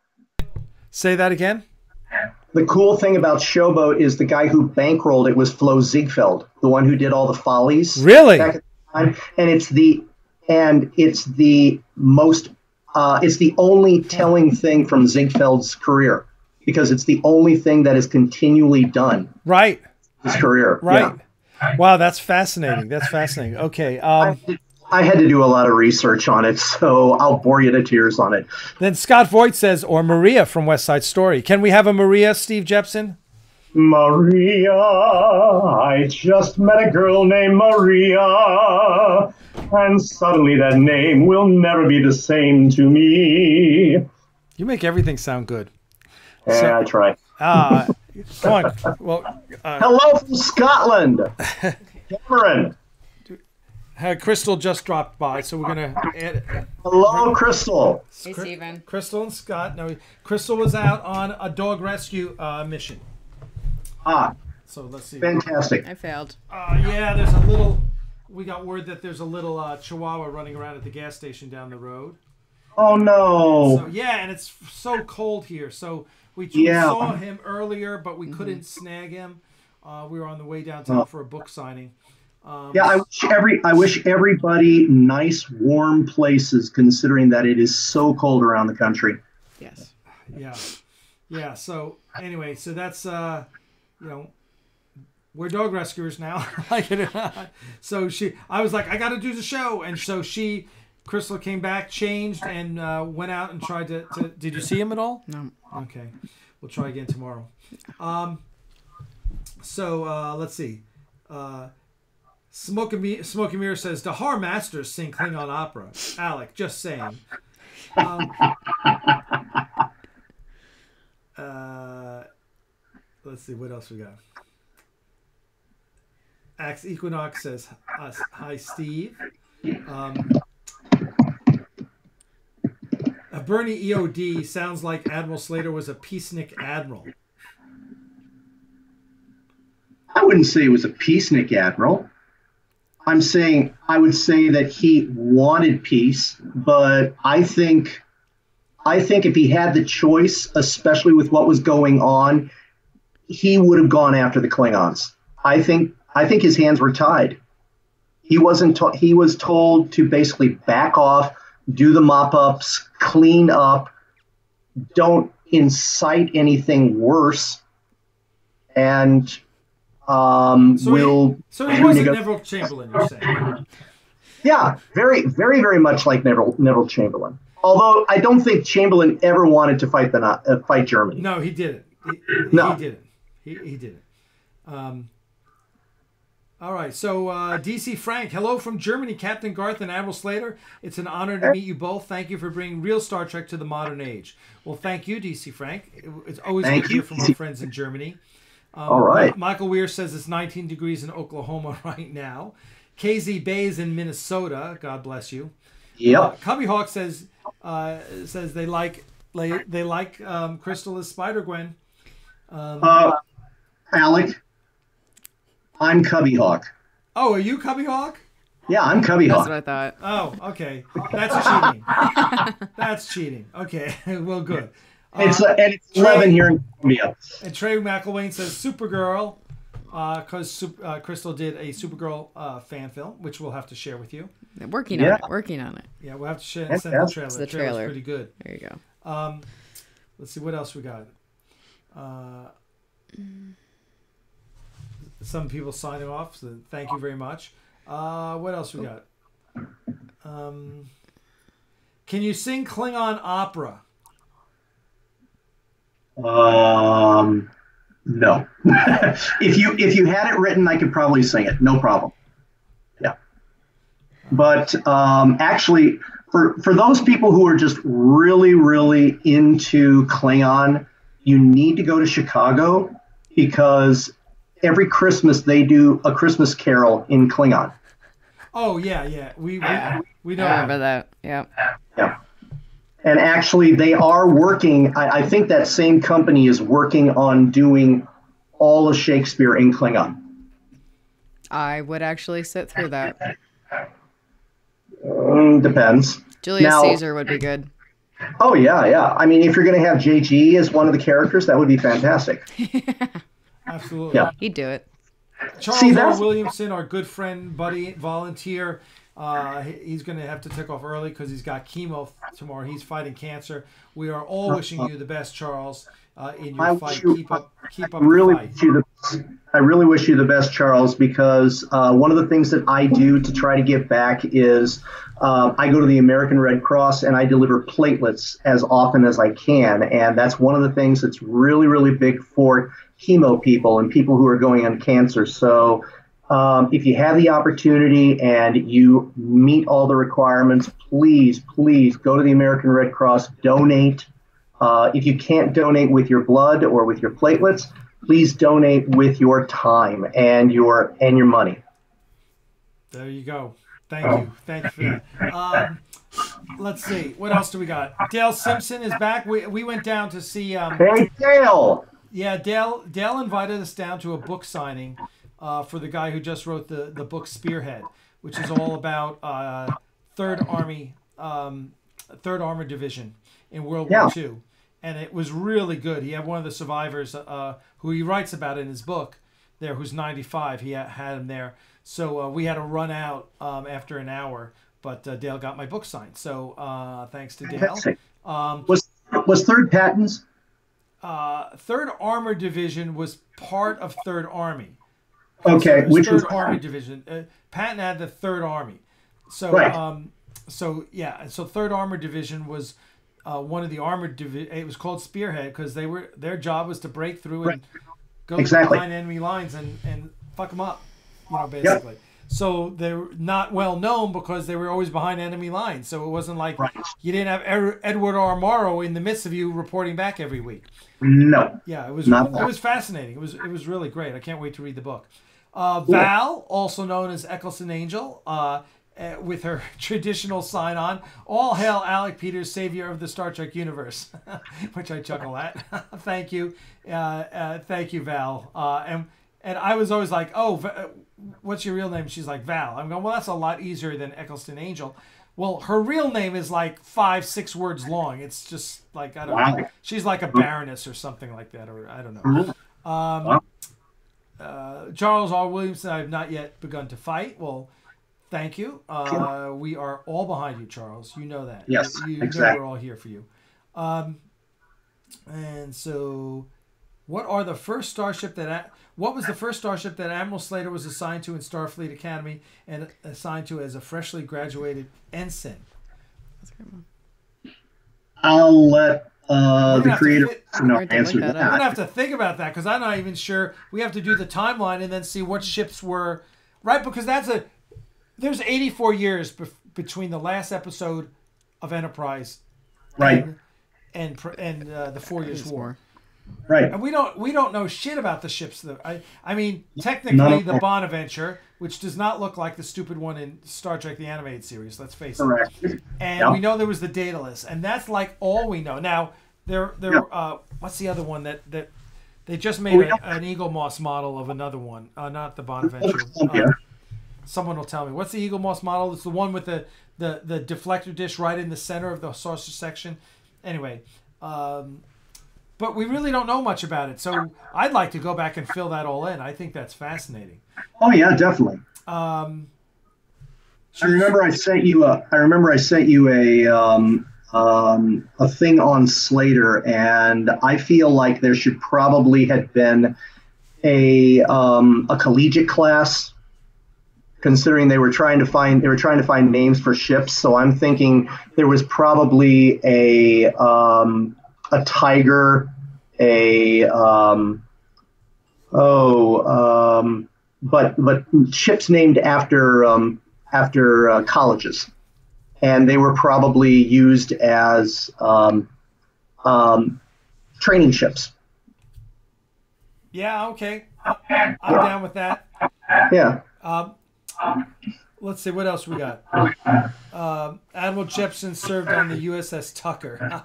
Say that again. The cool thing about Showboat is the guy who bankrolled it was Flo Ziegfeld, the one who did all the Follies. Really? Back at the time. And it's the only telling thing from Ziegfeld's career, because it's the only thing that is continually done. Right. His career. Right. Yeah. Wow, that's fascinating. Okay. I had to do a lot of research on it, so I'll bore you to tears on it. Then Scott Voigt says, or Maria from West Side Story. Can we have a Maria, Steve Jepson? Maria, I just met a girl named Maria, and suddenly that name will never be the same to me. You make everything sound good. Yeah, I try. Come on. Well, hello from Scotland, Cameron. Crystal just dropped by, so we're gonna add. Hello, Crystal. Hey, Steven. Crystal and Scott. No, Crystal was out on a dog rescue mission. So let's see. Fantastic. I failed. Yeah, there's a little. We got word that there's a little Chihuahua running around at the gas station down the road. Oh no. So yeah, and it's so cold here. So we saw him earlier, but we couldn't snag him. We were on the way downtown for a book signing. I wish everybody nice, warm places, considering that it is so cold around the country. Yes. Yeah. So anyway, so that's we're dog rescuers now. So I was like, I got to do the show, and so Crystal came back, changed, and went out and tried to. Did you see him at all? No. Okay, we'll try again tomorrow. So let's see. Smoke and Mirror says, Dahar Masters sing Klingon opera. Alec, just saying. Let's see, what else we got? Axe Equinox says, hi, Steve. Bernie EOD sounds like Admiral Slater was a peacenik admiral. I wouldn't say he was a peacenik admiral. I would say that he wanted peace, but I think if he had the choice, especially with what was going on, he would have gone after the Klingons. I think his hands were tied. He was told to basically back off, do the mop-ups, clean up, don't incite anything worse, and So he wasn't Neville Chamberlain, you're saying? Yeah, very, very, very much like Neville Chamberlain. Although I don't think Chamberlain ever wanted to fight Germany. No, he didn't. No. He didn't. He didn't. All right, so DC Frank, hello from Germany, Captain Garth and Admiral Slater. It's an honor to meet you both. Thank you for bringing real Star Trek to the modern age. Well, thank you, DC Frank. It's always good to hear from our friends in Germany. All right. Michael Weir says it's 19 degrees in Oklahoma right now. KZ Bays in Minnesota. God bless you. Yep. Cubby Hawk says they like Crystal as Spider Gwen. Alec, I'm Cubby Hawk. Oh, are you Cubby Hawk? Yeah, I'm Cubby Hawk. That's what I thought. Oh, okay. That's cheating. That's cheating. Okay. Well, good. It's 11 here in Columbia. And Trey McElwain says Supergirl, because Crystal did a Supergirl fan film, which we'll have to share with you. Working on it. Yeah, we'll have to send the trailer. It's the trailer's trailer. pretty good. There you go. Let's see what else we got. Some people signing off, so thank you very much. What else we got? Can you sing Klingon opera? No. If you had it written, I could probably sing it. No problem. Yeah. But actually, for those people who are just really, really into Klingon, you need to go to Chicago because every Christmas they do a Christmas Carol in Klingon. Oh yeah. We know. I remember that. Yeah. Yeah. And actually, they are working. I think that same company is working on doing all of Shakespeare in Klingon. I would actually sit through that. Depends. Julius Caesar would be good. Oh, yeah. I mean, if you're going to have JG as one of the characters, that would be fantastic. Absolutely. Yeah. He'd do it. Charles R. Williamson, our good friend, buddy, volunteer. He's going to have to take off early because he's got chemo tomorrow. He's fighting cancer. We are all wishing you the best, Charles, in your fight. Keep up the fight. I really wish you the best, Charles, because one of the things that I do to try to give back is I go to the American Red Cross and I deliver platelets as often as I can. And that's one of the things that's really, really big for chemo people and people who are going on cancer. So if you have the opportunity and you meet all the requirements, please go to the American Red Cross, donate. If you can't donate with your blood or with your platelets, please donate with your time and your money. There you go. Thank you for that. Let's see. What else do we got? Dale Simpson is back. We went down to see. Hey, Dale. Yeah, Dale invited us down to a book signing for the guy who just wrote the book Spearhead, which is all about Third Armored Division in World War II. And it was really good. He had one of the survivors who he writes about in his book there, who's 95. He had him there. So we had to run out after an hour, but Dale got my book signed. So thanks to Dale. Was Third Patton's? Third Armored Division was part of Third Army. Okay, so which was Third Army Division. Patton had the Third Army. So right. So Third Armored Division was one of the armored division. It was called Spearhead because their job was to break through and go behind enemy lines and fuck them up, basically. Yep. So they're not well known because they were always behind enemy lines. So it wasn't like you didn't have Edward R. Morrow in the midst of you reporting back every week. No. Yeah, it was fascinating. It was really great. I can't wait to read the book. Val, also known as Eccleston Angel, with her traditional sign-on, "All hail Alec Peters, savior of the Star Trek universe," which I chuckle at. Thank you, Val. And I was always like, "Oh, what's your real name?" She's like, "Val." I'm going, "Well, that's a lot easier than Eccleston Angel." Well, her real name is like 5-6 words long. It's just like I don't know. She's like a baroness or something like that, or I don't know. Charles R. Williamson, I have not yet begun to fight. Well, thank you. We are all behind you, Charles. You know that. Yes, you exactly. know we're all here for you. And so, what was the first starship that Admiral Slater was assigned to in Starfleet Academy and assigned to as a freshly graduated ensign? I'll let the creator answer that. We're gonna have to think about that because I'm not even sure. We have to do the timeline and then see what ships were right because there's 84 years between the last episode of Enterprise, and the 4 Years' War, right? And we don't know shit about the ships. I mean, technically, the Bonaventure, which does not look like the stupid one in Star Trek the Animated Series. Let's face it. And we know there was the Daedalus, and that's like all we know now. What's the other one that they just made an Eagle Moss model of another one? Not the Bonaventure. Someone will tell me. What's the Eagle Moss model? It's the one with the deflector dish right in the center of the saucer section. Anyway, but we really don't know much about it. So I'd like to go back and fill that all in. I think that's fascinating. Oh yeah, definitely. I remember I sent you a thing on Slater, and I feel like there should probably have been a collegiate class, considering they were trying to find names for ships. So I'm thinking there was probably a Tiger, But ships named after colleges, and they were probably used as training ships. Yeah, okay. I'm down with that. Yeah. Let's see, what else we got? Admiral Jepson served on the USS Tucker.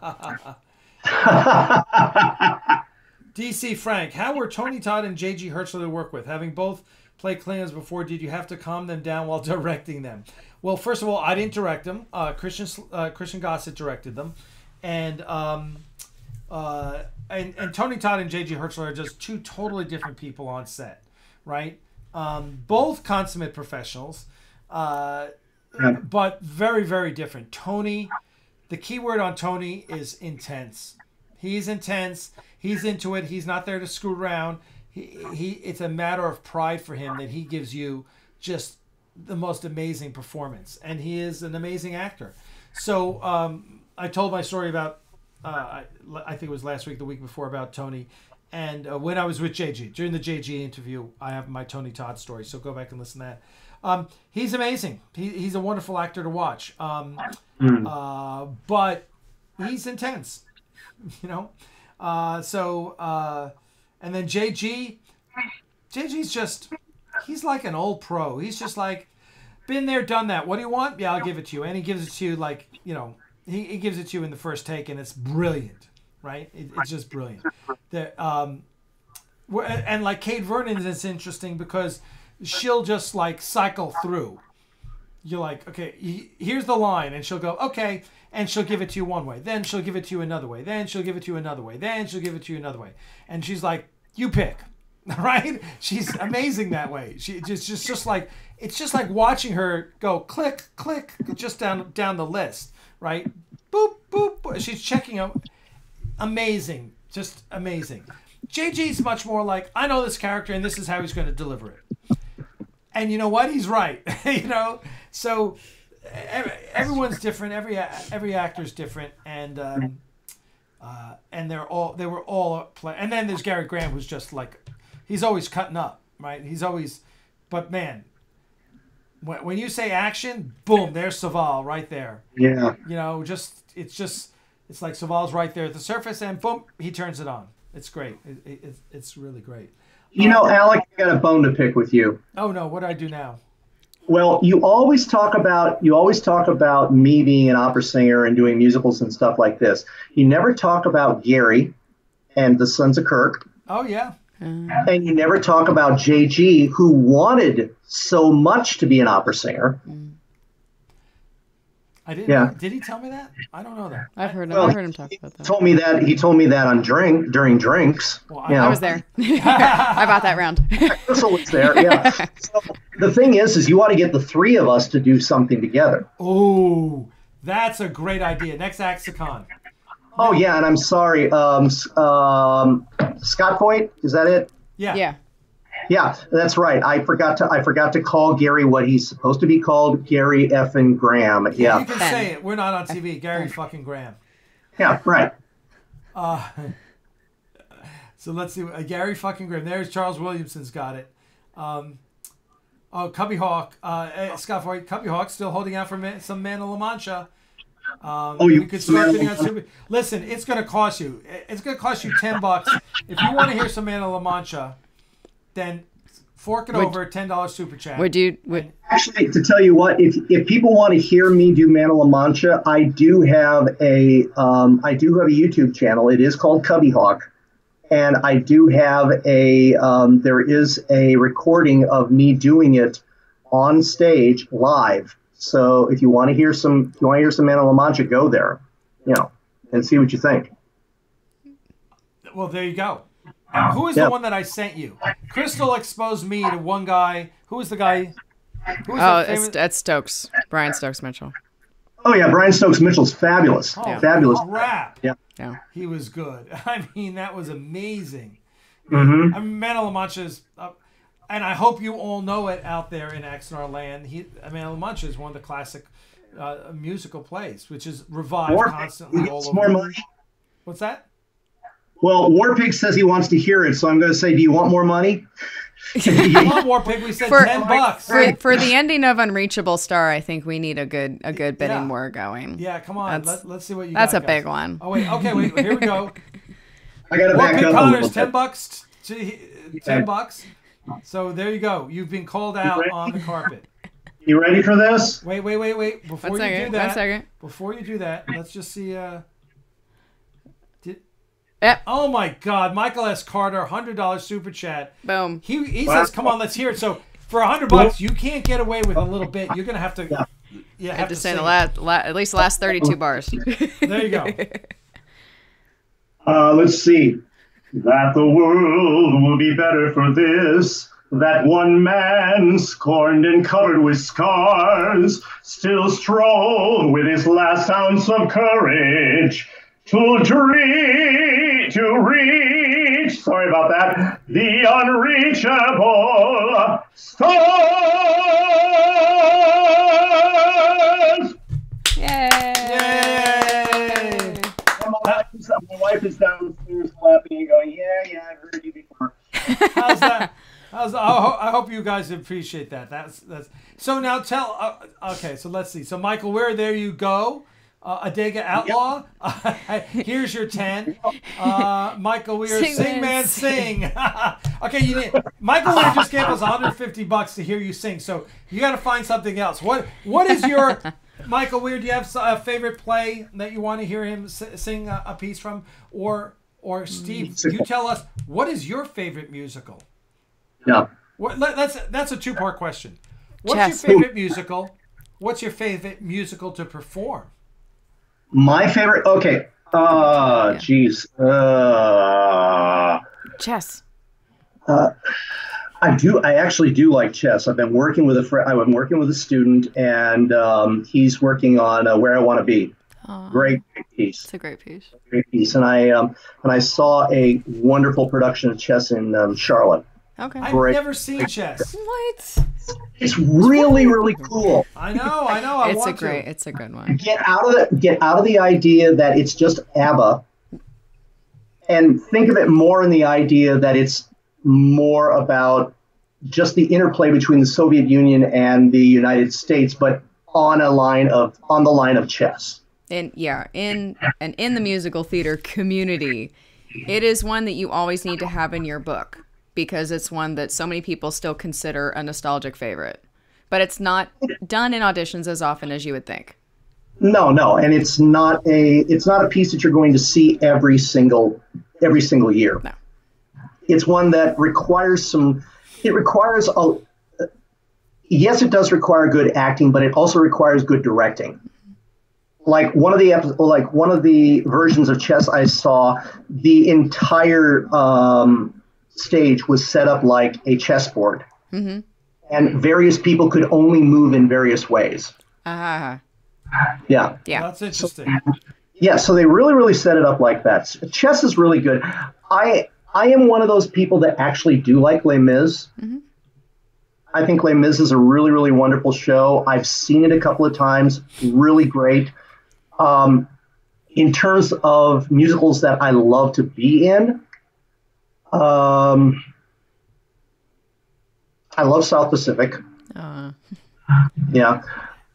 DC Frank, how were Tony Todd and J.G. Hertzler to work with? Having both played Klingons before, did you have to calm them down while directing them? Well, first of all, I didn't direct them. Christian Gossett directed them. And Tony Todd and J.G. Hertzler are just two totally different people on set, right? Both consummate professionals, but very, very different. Tony, the key word on Tony is intense. He's intense. He's into it. He's not there to screw around. It's a matter of pride for him that he gives you just the most amazing performance. And he is an amazing actor. So I told my story about, I think it was last week, the week before, about Tony. And when I was with JG, during the JG interview, I have my Tony Todd story. So go back and listen to that. He's amazing. He's a wonderful actor to watch. But he's intense, you know. And then JG's just, he's like an old pro. He's just like, been there, done that. What do you want? Yeah, I'll give it to you. And he gives it to you like, you know, he gives it to you in the first take, and it's brilliant, right? It's just brilliant. And like Kate Vernon is interesting because she'll just like cycle through. You're like, okay, here's the line, and she'll go, okay, and she'll give it to you one way. Then she'll give it to you another way. Then she'll give it to you another way. Then she'll give it to you another way. And she's like, you pick, right? She's amazing that way. She just like, it's just like watching her go click, click, just down the list, right? Boop, boop, boop. She's checking out. Amazing, just amazing. JG's much more like, I know this character, and this is how he's going to deliver it. And you know what? He's right. You know, so everyone's different. Every actor's different, and they were all play. And then there's Gary Graham, who's just like, he's always cutting up, right? He's always, but man, when you say action, boom, there's Saval right there. Yeah. You know, it's like Saval's right there at the surface, and boom, he turns it on. It's great. It's really great. You know, Alec, I got a bone to pick with you. Oh no, what do I do now? Well, you always talk about me being an opera singer and doing musicals and stuff like this. You never talk about Gary and the Sons of Kirk. Oh yeah. And you never talk about JG, who wanted so much to be an opera singer. I didn't. Yeah. Did he tell me that? I don't know that. I've heard him talk about that. He told me that on during drinks. Well, I was there. I bought that round. Crystal was there. Yeah. So the thing is you want to get the three of us to do something together. Oh, that's a great idea. Next Axanar. Oh yeah, and I'm sorry, Scott Point, is that it? Yeah. Yeah. Yeah, that's right. I forgot to call Gary what he's supposed to be called, Gary effing Graham. Yeah. You can say it. We're not on TV. Gary fucking Graham. Yeah, right. So let's see. Gary fucking Graham. There's Charles Williamson's got it. Cubby Hawk. Scott White. Cubby Hawk still holding out for some Man of La Mancha. You could start bidding on Super. Listen, it's going to cost you. It's going to cost you $10 if you want to hear some Man of La Mancha. Then fork it over $10 super chat. Actually, to tell you what, if people want to hear me do Man of La Mancha, I do have a YouTube channel. It is called Cubby Hawk, and I do have there is a recording of me doing it on stage live. So if you want to hear some Man of La Mancha, go there, and see what you think. Well, there you go. Who is the one that I sent you? Crystal exposed me to one guy. Who is the guy? It's Stokes. Brian Stokes Mitchell. Oh yeah, Brian Stokes Mitchell's fabulous. Oh, fabulous. Crap. Yeah. He was good. I mean, that was amazing. Mm-hmm. I mean, Man of La Mancha's, and I hope you all know it out there in Axanar land. Man of La Mancha is one of the classic musical plays, which is revived constantly all over. More money. What's that? Well, Warpig says he wants to hear it, so I'm going to say, do you want more money? Come on, Warpig, we said $10. For the ending of Unreachable Star, I think we need a good bidding war going. Yeah, come on. Let's see what you that's got. That's a big one. Oh, wait. Okay, wait. Here we go. I got to back up Connor's $10. $10. So there you go. You've been called out on the carpet. You ready for this? Wait. Before One second. Before you do that, let's just see. Yep. Oh my God, Michael S. Carter, $100 super chat. Boom. He says, "Come on, let's hear it." So for $100, you can't get away with a little bit. You're gonna have to. Yeah. You have to say at least the last 32 bars. There you go. Let's see. That the world will be better for this. That one man, scorned and covered with scars, still strove with his last ounce of courage to reach, sorry about that, the unreachable stars. Yay! My wife is downstairs clapping and going, yeah, I've heard you before. How's that? I hope you guys appreciate that. That's so now tell. Okay, so let's see. So Michael, there you go. Adega Outlaw. Here's your 10. Michael Weir, sing man, sing. Okay, Michael Weir just gave us $150 to hear you sing. So you got to find something else. What is your Michael Weir? Do you have a favorite play that you want to hear him sing a piece from, or Steve? You tell us, what is your favorite musical? Yeah. That's a two-part question. What's Chess. your favorite musical? What's your favorite musical to perform? My favorite. Okay. Geez. Chess. I actually do like chess. I've been working with a student, and he's working on Where I Want to Be. Great piece. It's a great piece. Great piece. And I saw a wonderful production of chess in Charlotte. Okay. I've never seen chess. What? It's really, really cool. I know. It's a good one. Get out of the idea that it's just ABBA, and think of it more in the idea that it's more about just the interplay between the Soviet Union and the United States, but on the line of chess. In the musical theater community, it is one that you always need to have in your book, because it's one that so many people still consider a nostalgic favorite. But it's not done in auditions as often as you would think. No, and it's not a piece that you're going to see every single year. No. It's one that yes, it does require good acting, but it also requires good directing. Like one of the versions of chess I saw, the entire stage was set up like a chessboard, and various people could only move in various ways. Yeah. That's interesting. So they really, really set it up like that. Chess is really good. I am one of those people that actually do like Les Mis. I think Les Mis is a really, really wonderful show. I've seen it a couple of times. Really great. In terms of musicals that I love to be in, I love South Pacific. Yeah.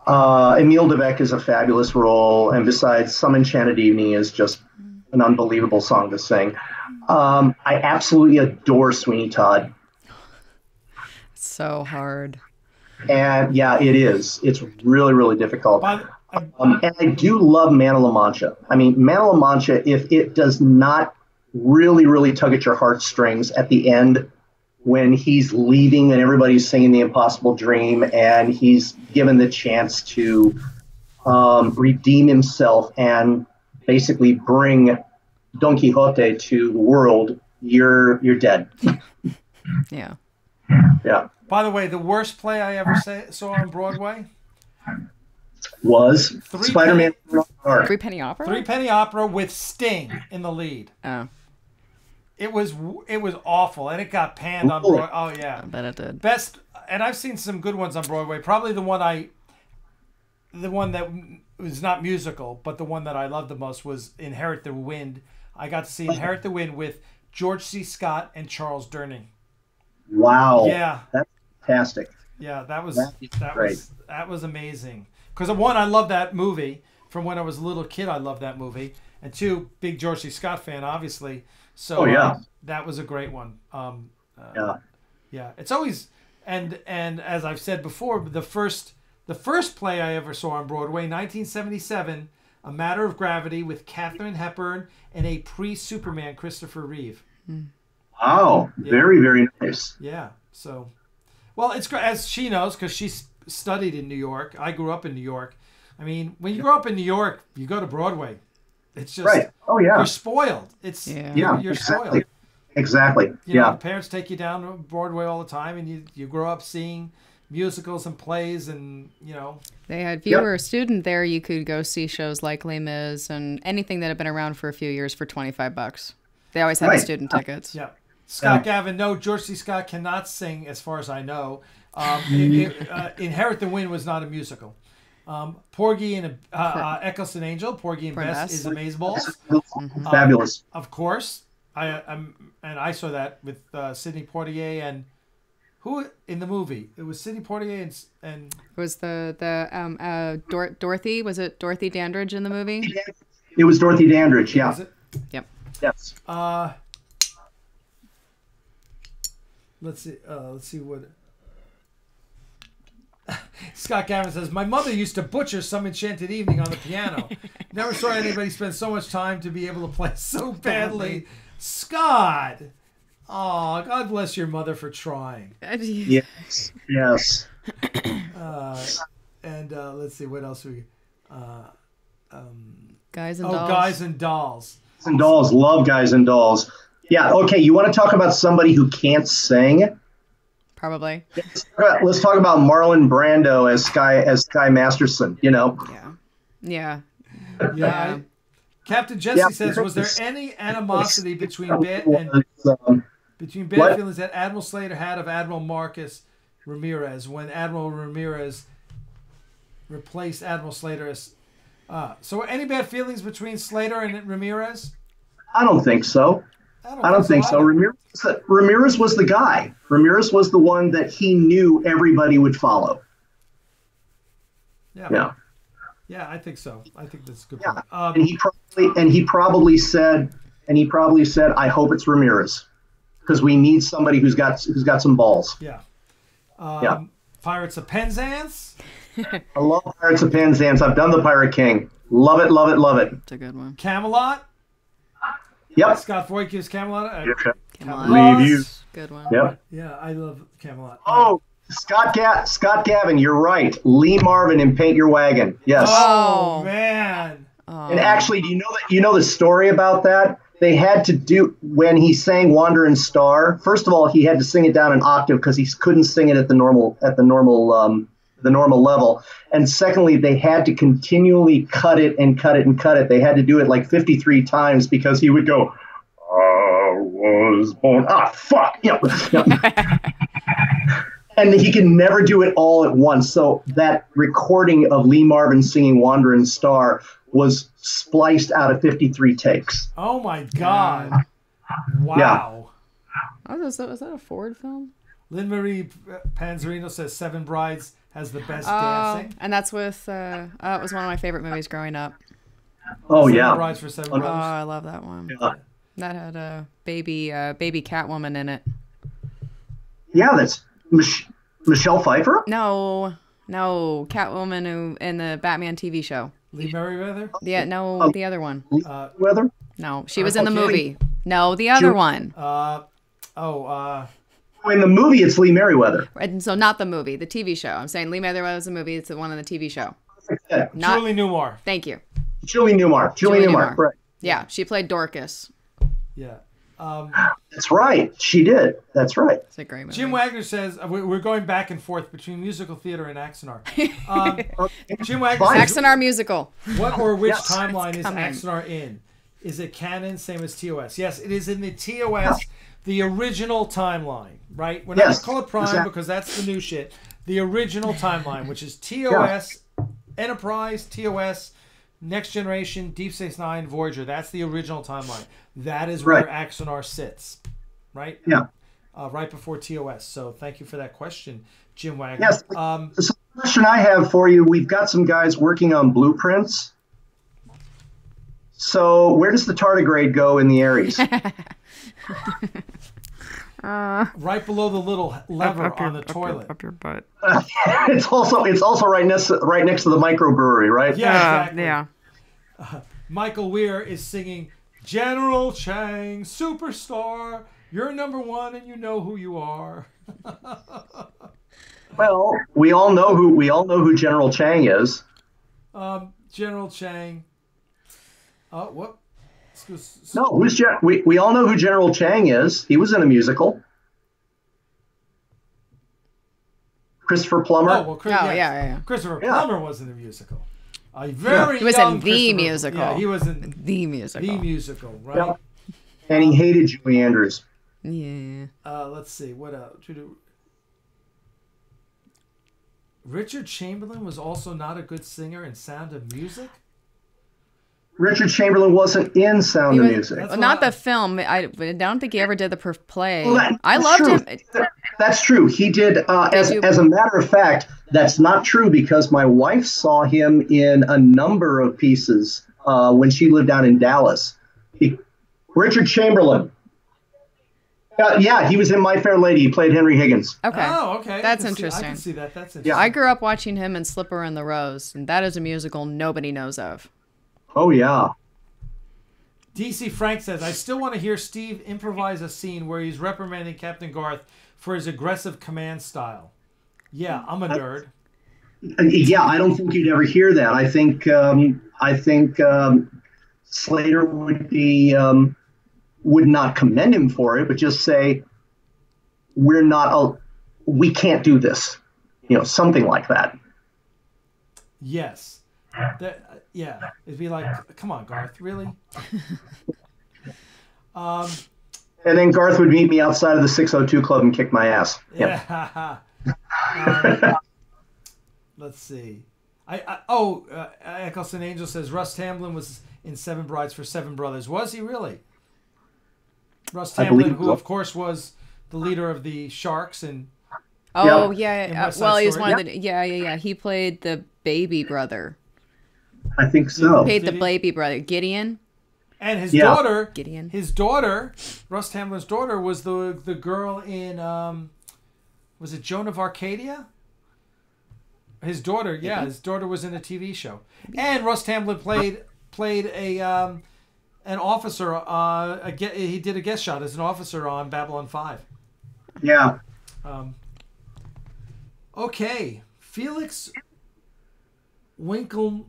Emile Devec is a fabulous role, and besides, Some Enchanted Evening is just an unbelievable song to sing. I absolutely adore Sweeney Todd. So hard. And yeah, it is. It's really, really difficult. And I do love Man of La Mancha. I mean, Man of La Mancha, if it does not really, really tug at your heartstrings at the end when he's leaving and everybody's singing The Impossible Dream and he's given the chance to redeem himself and basically bring Don Quixote to the world, you're dead. Yeah. Yeah. By the way, the worst play I ever saw on Broadway was Spider-Man. Three Penny Opera? Three Penny Opera with Sting in the lead. Oh. It was awful, and it got panned on Broadway. Oh yeah, I bet it did. Best, and I've seen some good ones on Broadway. Probably the one that was not musical, but the one that I loved the most was Inherit the Wind. I got to see Inherit the Wind with George C. Scott and Charles Durning. Wow. Yeah. That's fantastic. Yeah, that was great. that was amazing. Because one, I love that movie from when I was a little kid. I loved that movie, and two, big George C. Scott fan, obviously. So that was a great one. Yeah, it's always and as I've said before, the first play I ever saw on Broadway, 1977, A Matter of Gravity, with Katharine Hepburn and a pre-Superman Christopher Reeve. Wow, very, very nice. Yeah, so, well, it's as she knows because she studied in New York. I grew up in New York. I mean, when you grow up in New York, you go to Broadway. It's just right. Oh yeah, you're spoiled. It's you're exactly. spoiled. Exactly. You know, parents take you down to Broadway all the time, and you grow up seeing musicals and plays, and they had. If you were a student there, you could go see shows like Les Mis and anything that had been around for a few years for $25. They always had the student tickets. Yeah. Scott Gavin, no, George C. Scott cannot sing, as far as I know. Inherit the Wind was not a musical. Porgy and Eccleston Angel, Porgy and Bess is Amazeballs. Fabulous. Of course, I saw that with Sidney Poitier and who in the movie? It was Sidney Poitier and it was Dorothy. Was it Dorothy Dandridge in the movie? It was Dorothy Dandridge. Yeah. Was it? Yep. Yes. Let's see what. Scott Gavin says, my mother used to butcher Some Enchanted Evening on the piano. Never saw anybody spend so much time to be able to play so badly. Scott! Oh, God bless your mother for trying. Yes. Yes. And let's see, what else we... Guys and Dolls. Guys and Dolls. Guys and Dolls. Love Guys and Dolls. Yeah, okay, you want to talk about somebody who can't sing? Probably. Let's talk about Marlon Brando as Sky Masterson, Yeah. Captain Jesse says, was there any animosity between bad feelings that Admiral Slater had of Admiral Marcus Ramirez when Admiral Ramirez replaced Admiral Slater as... so any bad feelings between Slater and Ramirez? I don't think so. I don't think so. Ramirez was the guy. Ramirez was the one that he knew everybody would follow. Yeah, I think so. I think that's a good point. And he probably said, I hope it's Ramirez, because we need somebody who's got some balls. Yeah. Pirates of Penzance. I love Pirates of Penzance. I've done the Pirate King. Love it, love it, love it. It's a good one. Camelot. Yep. Scott Voigt gives Camelot. Camelot. Leave you. Good one. Yep. Yeah, I love Camelot. Oh, Scott Gavin, you're right. Lee Marvin in Paint Your Wagon. Yes. Oh man. And actually, do you know the story about that? They had to do, when he sang Wandering Star, first of all, he had to sing it down an octave because he couldn't sing it at the normal level. And secondly, they had to continually cut it and cut it and cut it. They had to do it like 53 times because he would go, I was born. Fuck. And he can never do it all at once. So that recording of Lee Marvin singing Wandering Star was spliced out of 53 takes. Oh my God. Wow. Yeah. Was that a Ford film? Lynn Marie Panzerino says Seven Brides has the best dancing. And that's with, it was one of my favorite movies growing up. Oh, Seven Brides for Seven Brothers. Oh, I love that one. Yeah. That had a baby Catwoman in it. Yeah, that's Michelle Pfeiffer? No, Catwoman who in the Batman TV show. Lee Merriweather? Yeah, no, the other one. Weather? No, she was in the movie. No, the other one. In the movie, it's Lee Merriweather. And so not the movie, the TV show. I'm saying Lee Merriweather was a movie. It's the one on the TV show. Julie Newmar. Thank you. Julie Newmar. Right. Yeah, she played Dorcas. Yeah. That's right. She did. That's right. It's a great movie. Jim Wagner says we're going back and forth between musical theater and Axanar. Jim Wagner says, Axanar musical. What or which timeline is Axanar in? Is it canon, same as TOS? Yes, it is in the TOS, the original timeline, right? We're not going to call it Prime because that's the new shit. The original timeline, which is TOS, Enterprise, TOS, Next Generation, Deep Space Nine, Voyager. That's the original timeline. That is where Axanar sits, right? Yeah. Right before TOS. So thank you for that question, Jim Wagner. Yes. So the question I have for you, we've got some guys working on blueprints. So where does the tardigrade go in the Ares? Right below the little lever on the toilet. Up your butt. It's also right next to the microbrewery, right? Yeah, exactly. Yeah. Michael Weir is singing General Chang, superstar. You're number one, and you know who you are. Well, we all know who General Chang is. General Chang. What? No, we all know who General Chang is. He was in a musical. Christopher Plummer. Oh, well, yeah. Christopher Plummer was in a musical. He was in the musical. Yeah, he was in the musical. The musical, right? Yeah. And he hated Julie Andrews. Yeah. Let's see. What else? Richard Chamberlain was also not a good singer in Sound of Music. Richard Chamberlain wasn't in Sound of Music. Not the film. I don't think he ever did the play. Well, I loved him. That's true. He did. As a matter of fact, that's not true because my wife saw him in a number of pieces when she lived down in Dallas. Richard Chamberlain. Yeah, he was in My Fair Lady. He played Henry Higgins. Okay. Oh, okay. That's interesting. I can see that. That's interesting. Yeah. I grew up watching him in Slipper and the Rose, and that is a musical nobody knows of. Oh, yeah. DC Frank says, I still want to hear Steve improvise a scene where he's reprimanding Captain Garth for his aggressive command style. Yeah, I'm a nerd. Yeah, I don't think you'd ever hear that. I think Slater would not commend him for it, but just say, we can't do this. Something like that. Yes. Yeah. It'd be like, come on, Garth, really? And then Garth would meet me outside of the 602 Club and kick my ass. Yeah. Let's see. Eccleston Angel says Russ Tamblyn was in Seven Brides for Seven Brothers. Was he really? Russ Tamblyn, who of course was the leader of the Sharks and. Oh yeah. Well, he's one of the. Yeah. He played the baby brother. I think so. He played the baby brother, Gideon. And his daughter, Gideon. His daughter, Russ Tamblyn's daughter, was the girl in. Was it Joan of Arcadia? His daughter, his daughter was in a TV show, and Russ Tamblyn played an officer. He did a guest shot as an officer on Babylon 5. Yeah. Okay, Felix Winkelkemper.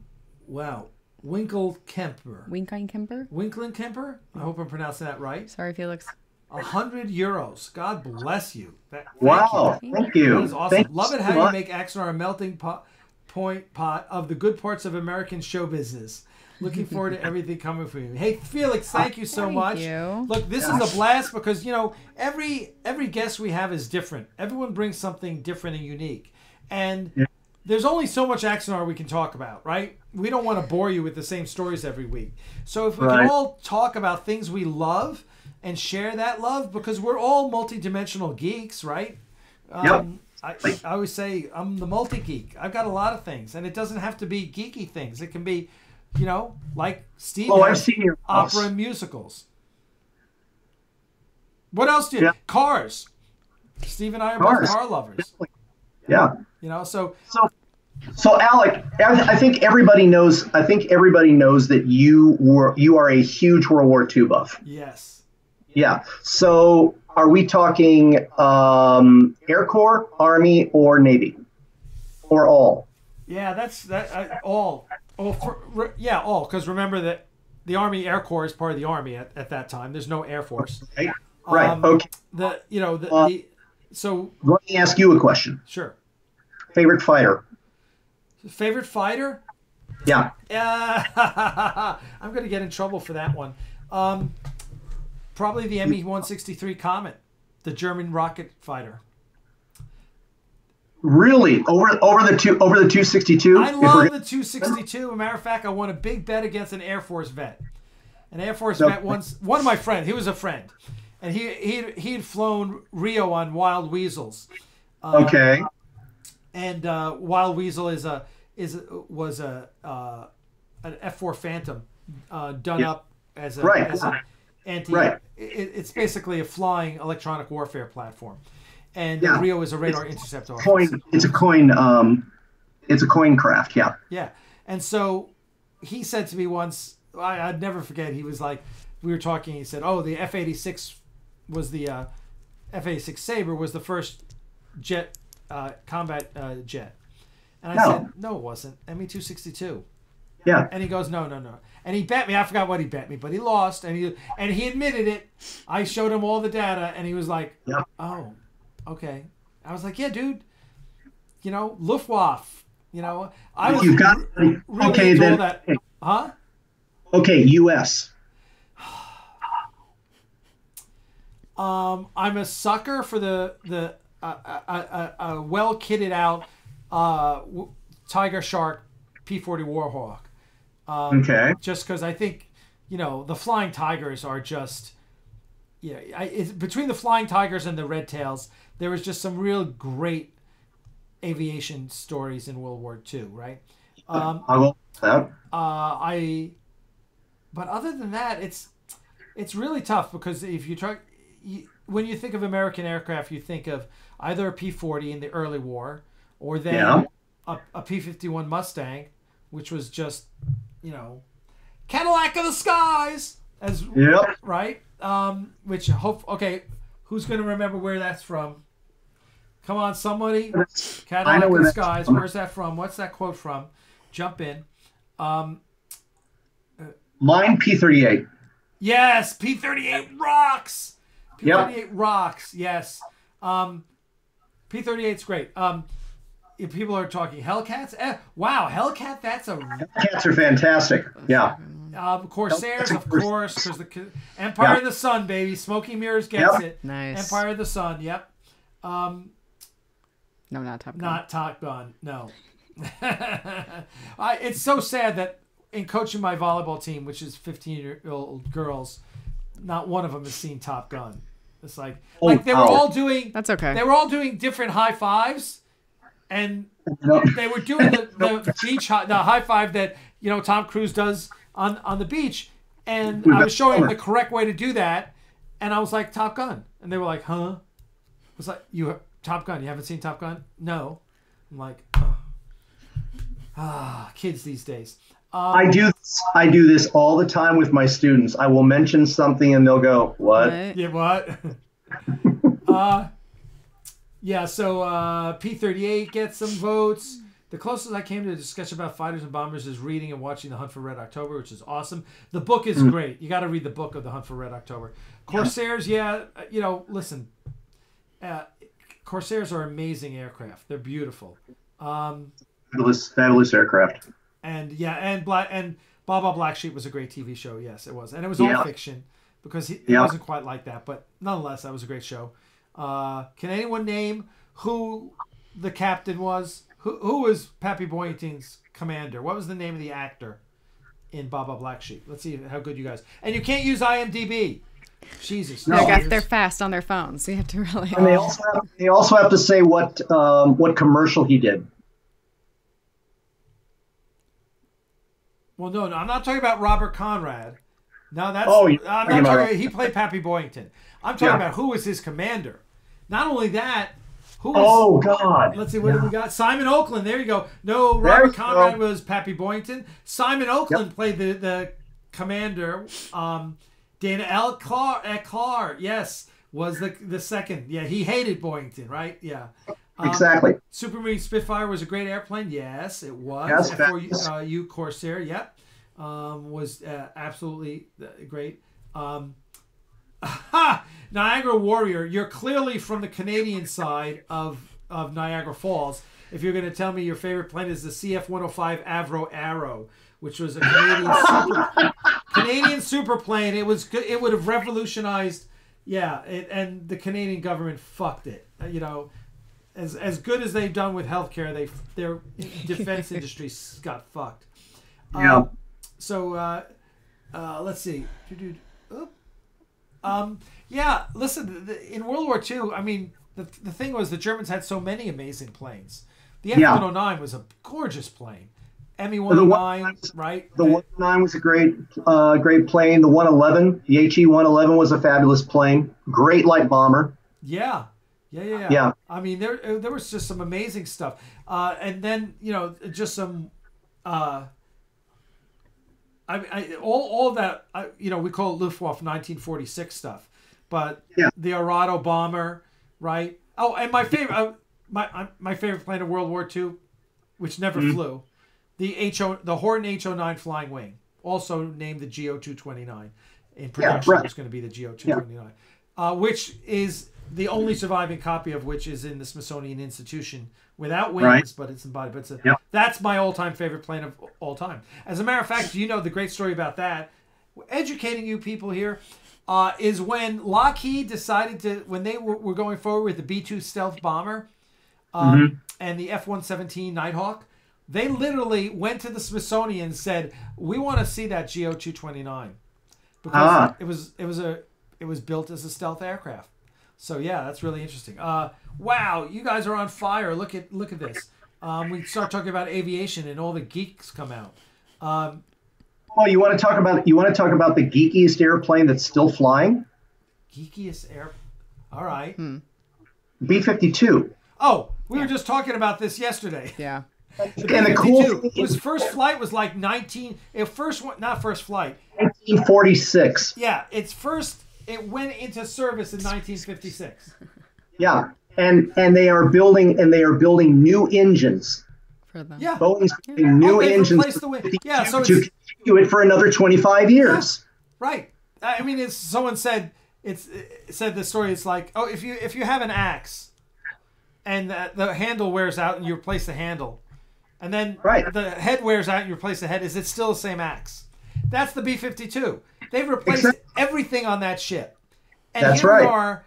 Winklenkemper. I hope I'm pronouncing that right. Sorry, Felix. 100 euros. God bless you. Thank you. That is awesome. Love it how you make Axanar a melting pot of the good parts of American show business. Looking forward to everything coming from you. Hey, Felix, thank you so much. You. Look, this is a blast because, every guest we have is different. Everyone brings something different and unique. And there's only so much Axanar we can talk about, right? We don't want to bore you with the same stories every week. So if we can all talk about things we love and share that love, because we're all multi-dimensional geeks, right? I always say I'm the multi-geek. I've got a lot of things, and it doesn't have to be geeky things. It can be, like Steve has I've seen your opera and musicals. What else do you? Cars. Steve and I are both car lovers. Yeah. So Alec, I think everybody knows that you are a huge World War II buff. Yes. Yeah. So are we talking Air Corps, Army, or Navy? Or all? Yeah, all. All. Because remember that the Army Air Corps is part of the Army at that time. There's no Air Force. Right. Okay. So let me ask you a question. Sure. Favorite fighter? Favorite fighter? Yeah. I'm going to get in trouble for that one. Probably the Me-163 Comet, the German rocket fighter. Really, over the 262. I love the 262. As a matter of fact, I won a big bet against an Air Force vet. An Air Force vet once. One of my friends. He was a friend, and he'd flown Rio on Wild Weasels. Okay. And Wild Weasel was an F4 Phantom done up as an anti. Right. It's basically a flying electronic warfare platform, and Rio is a radar interceptor. It's a coin craft. Yeah. Yeah, and so he said to me once, I'd never forget. He was like, we were talking. He said, "Oh, the F-86 was the F-86 Sabre was the first jet combat jet." And I said, "No, it wasn't. ME-262." Yeah. And he goes, "No." And he bet me. I forgot what he bet me, but he lost, and he admitted it. I showed him all the data, and he was like, "Oh, okay." I was like, "Yeah, dude. You know, Luftwaffe. You know, I was really okay into then. all that, huh?" Okay, U.S. I'm a sucker for the well kitted out Tiger Shark P-40 Warhawk. Okay. Just because I think, the Flying Tigers are just, between the Flying Tigers and the Red Tails, there was just some real great aviation stories in World War II, right? I will that. But other than that, it's really tough because if you try, when you think of American aircraft, you think of either a P-40 in the early war, or then a P-51 Mustang, which was just, Cadillac of the skies, right? Okay, who's going to remember where that's from? Come on, somebody. Cadillac of the skies. Where's that from? What's that quote from? Jump in. Mine P-38. Yes, P-38 rocks. P-38 rocks. Yes. P-38's great. If people are talking Hellcats, wow, Hellcat. Hellcats are fantastic. Yeah. Corsairs, of course, because the Empire of the Sun, baby. Smoky Mirrors gets it. Nice. Empire of the Sun. Yep. No, not Top Gun. Not Top Gun. No. It's so sad that in coaching my volleyball team, which is 15-year-old girls, not one of them has seen Top Gun. It's like they were all doing. That's okay. They were all doing different high fives, and they were doing the beach the high five that Tom Cruise does on the beach, and I was showing them the correct way to do that, and I was like, Top Gun, and they were like, huh? I was like, Top Gun? You haven't seen Top Gun? No. I'm like, kids these days. I do this all the time with my students. I will mention something and they'll go, "What?" Yeah, what? So P-38 gets some votes. The closest I came to a discussion about fighters and bombers is reading and watching The Hunt for Red October, which is awesome. The book is great. You got to read the book of The Hunt for Red October. Corsairs, listen. Corsairs are amazing aircraft. They're beautiful. Fabulous aircraft. And Baba Black Sheep was a great TV show. Yes, it was, and it was all fiction because it wasn't quite like that. But nonetheless, that was a great show. Can anyone name who the captain was? Who was Pappy Boyington's commander? What was the name of the actor in Baba Black Sheep? Let's see how good you guys. And you can't use IMDb. Jesus, they're fast on their phones. So you have to really. And they also have to say what commercial he did. Well, no, I'm not talking about Robert Conrad. No, that's. I'm not talking. He played Pappy Boyington. I'm talking about who was his commander. Not only that, who was. Oh God! Let's see, what do we got? Simon Oakland. There you go. No, Robert Conrad was Pappy Boyington. Simon Oakland played the commander. Dana L. Clark, yes, was the second. Yeah, he hated Boyington, right? Yeah. Exactly. Supermarine Spitfire was a great airplane. Yes, it was. F4U Corsair, yep. Was absolutely great. Niagara Warrior, you're clearly from the Canadian side of Niagara Falls. If you're going to tell me your favorite plane is the CF-105 Avro Arrow, which was a Canadian super plane. It would have revolutionized, and the Canadian government fucked it. as good as they've done with healthcare, their defense industry got fucked. Yeah. So let's see. Yeah, listen. In World War II, I mean, the thing was the Germans had so many amazing planes. The F-109 was a gorgeous plane. ME-109, right? The 109 was a great plane. The 111, the HE-111 was a fabulous plane. Great light bomber. Yeah. I mean, there was just some amazing stuff. And then, just some, all of that, we call it Luftwaffe 1946 stuff. But the Arado bomber, right? Oh, and my favorite, my favorite plane of World War II, which never flew, the Horten HO-9 Flying Wing, also named the GO-229. In production, it's going to be the GO-229, which is the only surviving copy of which is in the Smithsonian Institution without wings, but it's embodied. But that's my all-time favorite plane of all time. As a matter of fact, the great story about that? Educating you people here is when Lockheed decided when they were going forward with the B-2 stealth bomber and the F-117 Nighthawk, they literally went to the Smithsonian and said, "We want to see that GO-229 because it was built as a stealth aircraft." So yeah, that's really interesting. Wow, you guys are on fire. Look at this. We start talking about aviation and all the geeks come out. Well, you want to talk about the geekiest airplane that's still flying? Geekiest air. All right. B-52. Oh, we were just talking about this yesterday. Yeah. And the cool thing his first flight was like 1946. Yeah, it went into service in 1956. Yeah, and they are building new engines. For them. Yeah, Boeing's building new engines so to continue it for another 25 years. Yeah, right. I mean, someone said it said the story. It's like, oh, if you have an axe and the handle wears out and you replace the handle, and then the head wears out and you replace the head, is it still the same axe? That's the B-52. They've replaced everything on that ship. And That's here right. we are,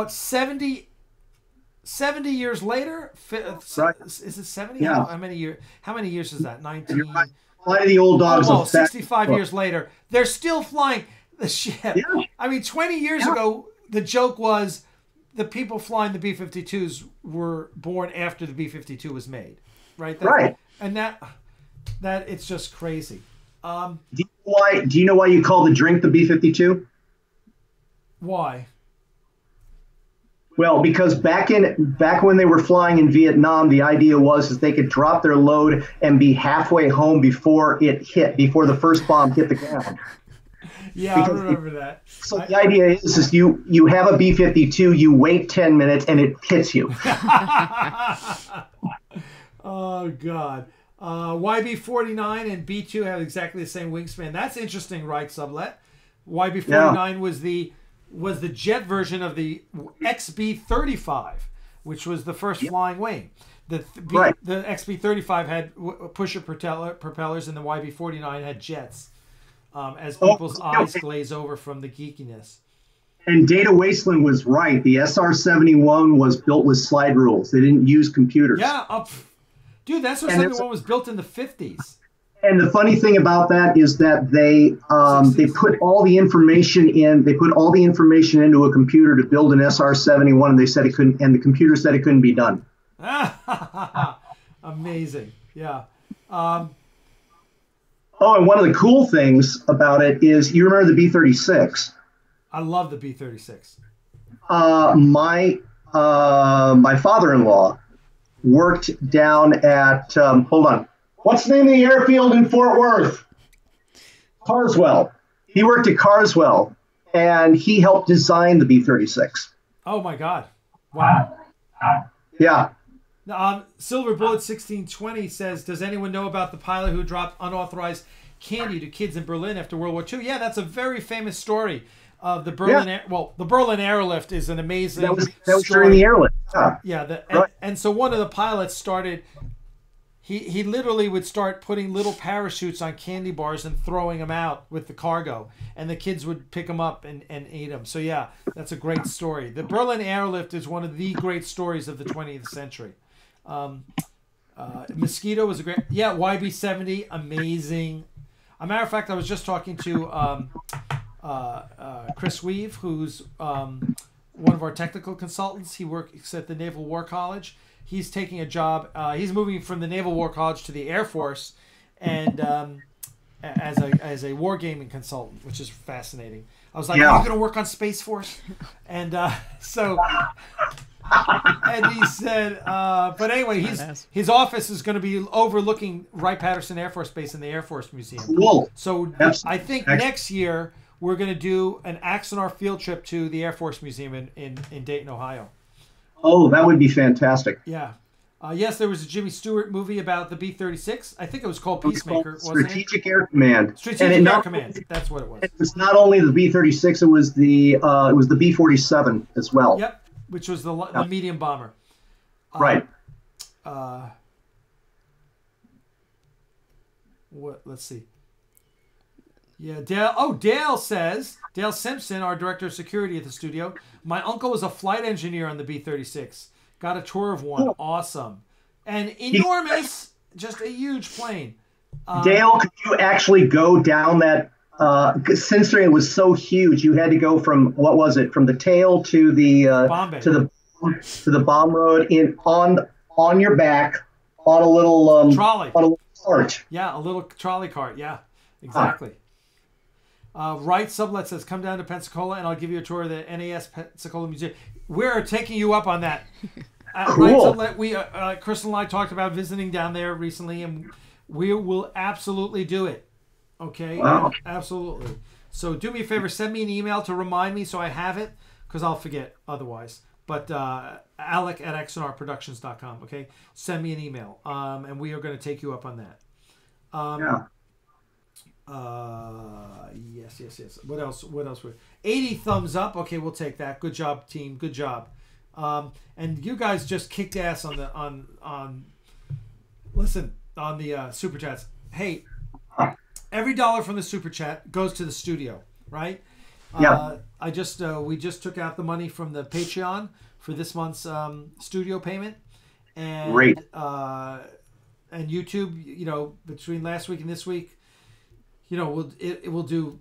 70 years later? Is it 70? Yeah. How many years is that? 19? Fly to the old dogs. Almost 65 years later. They're still flying the ship. Yeah. I mean, 20 years ago, the joke was the people flying the B-52s were born after the B-52 was made. Right? And that it's just crazy. Do you know why you call the drink the B-52? Why? Well, because back when they were flying in Vietnam, the idea was that they could drop their load and be halfway home before the first bomb hit the ground. Yeah, I remember that. So the idea is you have a B-52, you wait 10 minutes, and it hits you. Oh, God. YB-49 and B-2 have exactly the same wingspan. That's interesting, right, Sublet? YB-49 was the jet version of the XB-35, which was the first flying wing. The XB-35 had pusher propellers, and the YB-49 had jets. As people's eyes glaze over from the geekiness. And Data Wasteland was right. The SR-71 was built with slide rules. They didn't use computers. Yeah, dude, that SR-71 was built in the 50s. And the funny thing about that is that they put all the information in. They put all the information into a computer to build an SR-71, and they said it couldn't. And the computer said it couldn't be done. Amazing, yeah. Oh, and one of the cool things about it is, you remember the B-36? I love the B-36. My father-in-law worked down at, hold on. What's the name of the airfield in Fort Worth? Carswell. He worked at Carswell, and he helped design the B-36. Oh, my God. Wow. Yeah. Silver Bullet 1620 says, does anyone know about the pilot who dropped unauthorized candy to kids in Berlin after World War II? Yeah, that's a very famous story of the Berlin. The Berlin airlift is an amazing. That was during the airlift. And so one of the pilots started he literally would start putting little parachutes on candy bars and throwing them out with the cargo, and the kids would pick them up and eat them. So yeah, that's a great story. The Berlin airlift is one of the great stories of the 20th century. Mosquito was a great, YB-70, amazing. As a matter of fact, I was just talking to Chris Weave, who's one of our technical consultants. He works at the Naval War College. He's taking a job. He's moving from the Naval War College to the Air Force, and as a wargaming consultant, which is fascinating. I was like, "Are you going to work on Space Force?" And and he said, but anyway, his office is going to be overlooking Wright-Patterson Air Force Base in the Air Force Museum. Cool. So I think next year we're going to do an Axanar field trip to the Air Force Museum in Dayton, Ohio. Oh, that would be fantastic. Yeah. Yes, there was a Jimmy Stewart movie about the B-36. I think it was called Peacemaker, wasn't it? Strategic Air Command. Strategic Air Command. That's what it was. It was not only the B-36, it was the B-47 as well. Yep, which was the medium bomber. Right. Let's see. Yeah, Dale says, Dale Simpson, our director of security at the studio, my uncle was a flight engineer on the B-36. Got a tour of one. Cool. Awesome. And enormous, just a huge plane. Dale, could you actually go down that, since it was so huge, you had to go from, what was it, from the tail to the to the bomb road on your back on a little trolley. On a little cart. Yeah, a little trolley cart. Yeah, exactly. Wright Sublet says, come down to Pensacola and I'll give you a tour of the NAS Pensacola Museum. We're taking you up on that. Cool. Wright Sublet, we, Crystal and I talked about visiting down there recently, and we will absolutely do it. Okay? Wow. Absolutely. So do me a favor, send me an email to remind me so I have it, because I'll forget otherwise. But alec@axanarproductions.com, okay? Send me an email, and we are going to take you up on that. Yes. What else? 80 thumbs up. Okay, we'll take that. Good job, team. Good job. And you guys just kicked ass on the super chats. Hey, every dollar from the super chat goes to the studio, right? Yeah. We just took out the money from the Patreon for this month's studio payment, and great. And YouTube, between last week and this week, it will do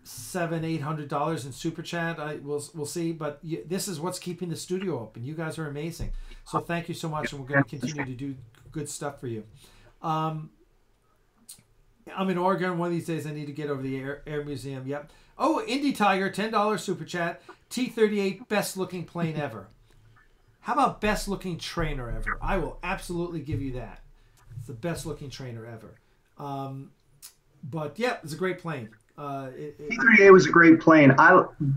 $700-800 in super chat. We'll see, but this is what's keeping the studio open. You guys are amazing, so thank you so much, and we're going to continue to do good stuff for you. I'm in Oregon. One of these days I need to get over the Air Museum. Yep. Oh, Indie Tiger, $10 super chat. T-38, best looking plane ever. How about best looking trainer ever? I will absolutely give you that. It's the best looking trainer ever. But yeah, it's a great plane. T-38 was a great plane.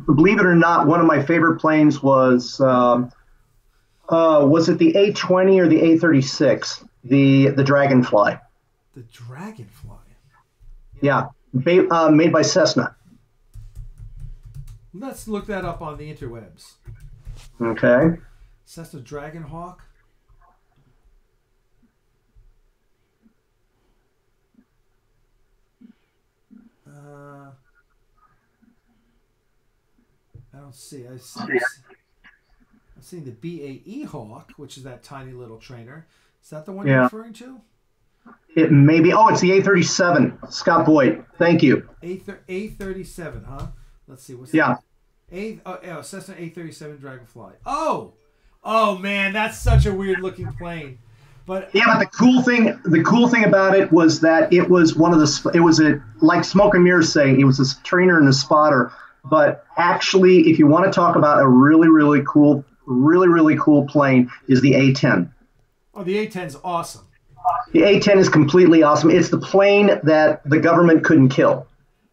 Believe it or not, one of my favorite planes was it the A-20 or the A-36? The Dragonfly. The Dragonfly. Yeah, made by Cessna. Let's look that up on the interwebs. Okay. Cessna Dragonhawk. I don't see. I've seen the BAE Hawk, which is that tiny little trainer. Is that the one you're referring to? It may be. Oh, it's the A-37. Scott Boyd. Thank you. A-37, huh? Let's see. What's that? Cessna A-37 Dragonfly. Oh, man, that's such a weird looking plane. But the cool thing about it was that it was like Smoke and Mirrors saying, it was a trainer and a spotter. But actually, if you want to talk about a really, really cool plane, is the A-10. Oh, the A-10's awesome. The A-10 is completely awesome. It's the plane that the government couldn't kill.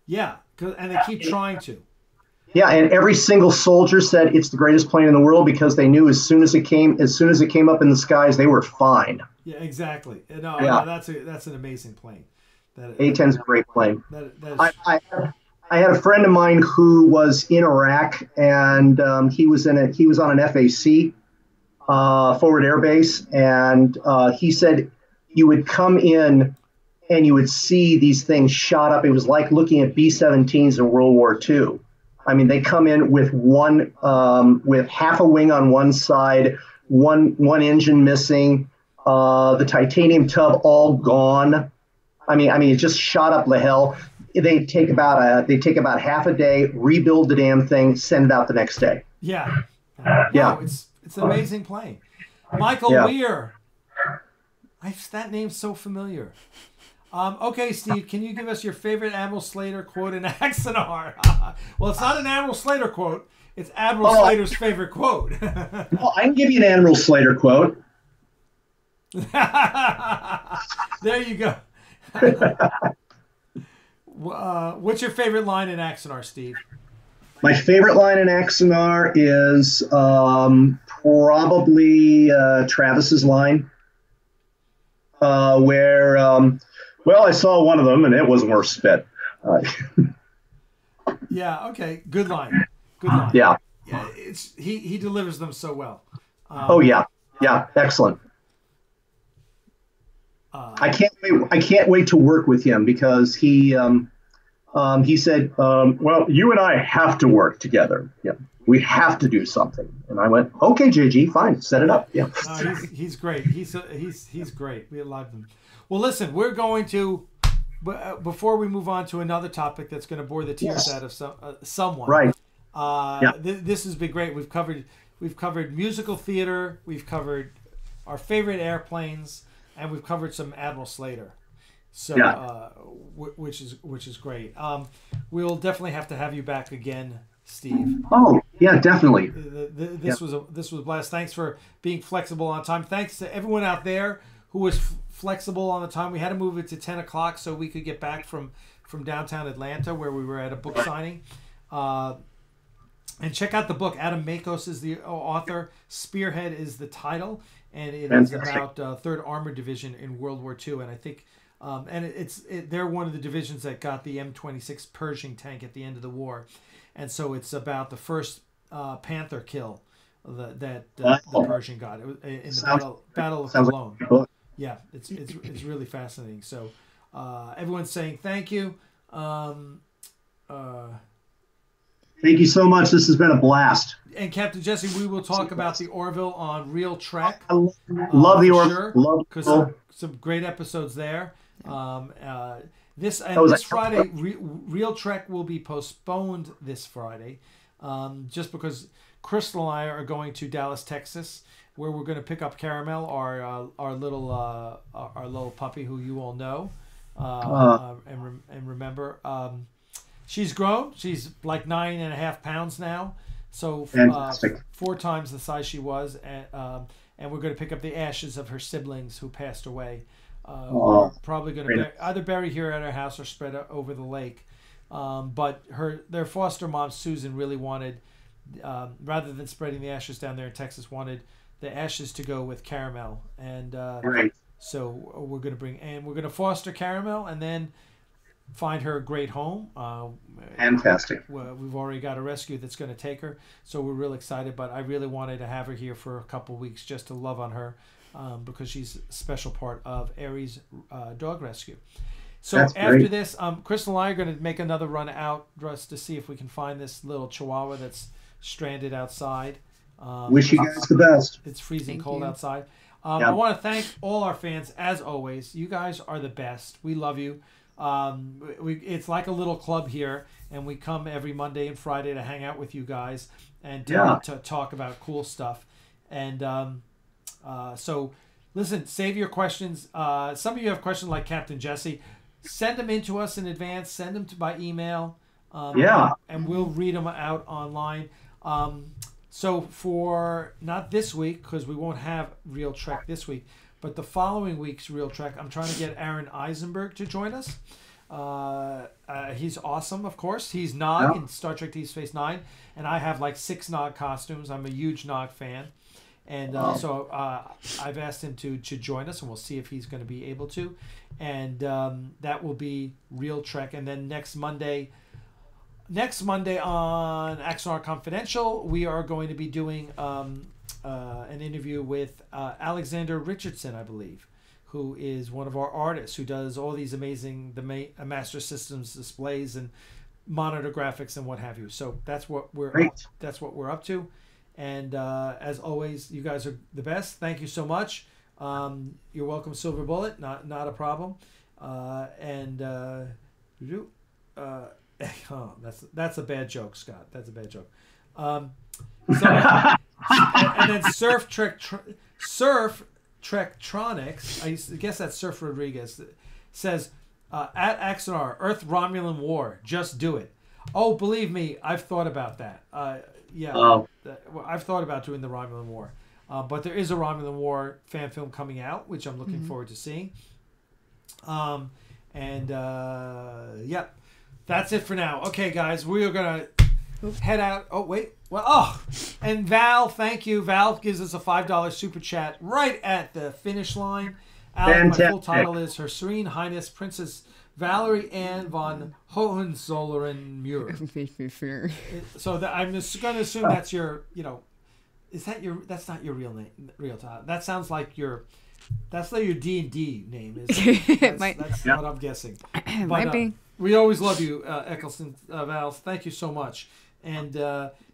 Yeah, and they keep trying to. Yeah, and every single soldier said it's the greatest plane in the world because they knew as soon as it came up in the skies, they were fine. Yeah, exactly. No, that's an amazing plane. A-10's a great plane. That is... I had a friend of mine who was in Iraq, and he was on an FAC, forward air base, and he said you would come in and you would see these things shot up. It was like looking at B-17s in World War II. I mean, they come in with with half a wing on one side, one engine missing, the titanium tub all gone. I mean, it just shot up the hell. They take about half a day, rebuild the damn thing, send it out the next day. Yeah. Yeah. No, it's an amazing plane. Michael Weir. That name's so familiar. Okay, Steve, can you give us your favorite Admiral Slater quote in Axanar? Well, it's not an Admiral Slater quote. It's Admiral Slater's favorite quote. Well, I can give you an Admiral Slater quote. There you go. What's your favorite line in Axanar, Steve? My favorite line in Axanar is probably Travis's line, where, well, I saw one of them and it wasn't worth spit. Yeah. Okay. Good line. Good line. Yeah. Yeah. He delivers them so well. Oh yeah. Yeah. Excellent. I can't wait to work with him because he said, well, you and I have to work together. Yeah. We have to do something. And I went, okay, JG, fine, set it up. Yeah. He's great. He's great. We love him. Well, listen, we're going to, before we move on to another topic that's going to bore the tears out of someone. Right. This has been great. We've covered musical theater. We've covered our favorite airplanes, and we've covered some Admiral Slater. So, which is great. We'll definitely have to have you back again, Steve. Oh yeah, definitely. This was a blast. Thanks for being flexible on time. Thanks to everyone out there who was flexible on the time. We had to move it to 10 o'clock so we could get back from downtown Atlanta where we were at a book signing. And check out the book. Adam Makos is the author. Spearhead is the title, and it is about 3rd Armored Division in World War II. And I think, they're one of the divisions that got the M26 Pershing tank at the end of the war, and so it's about the first Panther kill that the Pershing got in the Battle of Cologne. Like yeah, it's really fascinating. So everyone's saying thank you. Thank you so much. This has been a blast. And Captain Jesse, we will talk about the Orville on Real Trek. I love the Orville. Sure, love because some great episodes there. This Friday, Real Trek will be postponed this Friday, just because Crystal and I are going to Dallas, Texas, where we're going to pick up Caramel, our little puppy who you all know, and remember. She's grown. She's like 9.5 pounds now, so 4 times the size she was, and we're going to pick up the ashes of her siblings who passed away. We're probably going to either bury here at our house or spread over the lake. But their foster mom Susan really wanted, rather than spreading the ashes down there in Texas, wanted the ashes to go with Caramel, and so we're going to foster Caramel and then find her a great home. Fantastic. We've already got a rescue that's going to take her, so we're real excited. But I really wanted to have her here for a couple weeks just to love on her, because she's a special part of Aries Dog Rescue. So after this, Crystal and I are going to make another run out just to see if we can find this little Chihuahua that's stranded outside. Wish you guys the best. It's freezing cold outside. I want to thank all our fans as always. You guys are the best. We love you. It's like a little club here, and we come every Monday and Friday to hang out with you guys and to talk about cool stuff. And so listen, save your questions. Some of you have questions like Captain Jesse. Send them in to us in advance. Send them by email. And we'll read them out online. So for not this week, because we won't have Real Trek this week, but the following week's Real Trek, I'm trying to get Aaron Eisenberg to join us. He's awesome, of course. He's Nog in Star Trek Deep Space Nine, and I have like 6 Nog costumes. I'm a huge Nog fan. And so I've asked him to join us, and we'll see if he's going to be able to. And that will be Real Trek. And then next Monday on Axanar Confidential, we are going to be doing an interview with Alexander Richardson, I believe, who is one of our artists who does all these amazing Master Systems displays and monitor graphics and what have you. So that's what we're up to. And as always, you guys are the best. Thank you so much. You're welcome, Silver Bullet. Not a problem. Oh, that's a bad joke, Scott. That's a bad joke. And then Surf Trektronics, I guess that's Surf Rodriguez, says, at Axanar, Earth Romulan War, just do it. Oh, believe me, I've thought about that. I've thought about doing the Romulan War. But there is a Romulan War fan film coming out, which I'm looking forward to seeing. That's it for now. Okay, guys, we are going to head out. Oh, wait. And Val, thank you. Val gives us a $5 super chat right at the finish line. Alex, my full title is Her Serene Highness Princess Valerie Ann von Hohenzollern-Muir. So I'm just going to assume that's your, that's not your real name, real title. That sounds like that's like your D&D name. That's what I'm guessing. Might be. We always love you, Eccleston, Val. Thank you so much. And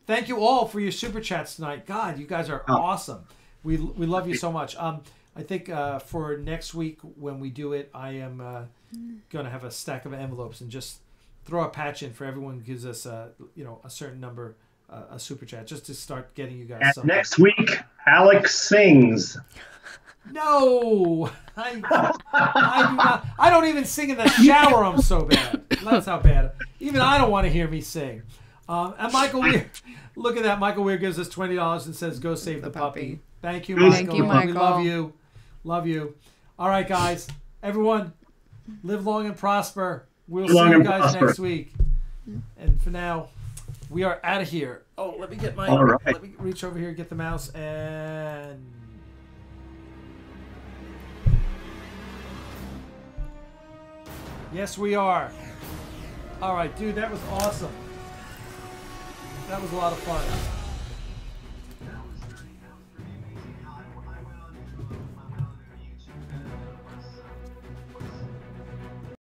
thank you all for your super chats tonight. God, you guys are awesome. We love you so much. I think for next week when we do it, I am going to have a stack of envelopes and just throw a patch in for everyone who gives us a certain number, a super chat, just to start getting you guys and something. Next week, Alex sings. No, I do not. I don't even sing in the shower. I'm so bad. That's how bad. Even I don't want to hear me sing. And Michael Weir, look at that. Michael Weir gives us $20 and says, "Go save the puppy." Thank you, Michael. Thank you, Michael. We love you. Love you. All right, guys. Everyone, live long and prosper. We'll see you guys next week. And for now, we are out of here. Oh, let me get my. All right. Let me reach over here, get the mouse, and. Yes, we are. All right, dude, that was awesome. That was a lot of fun.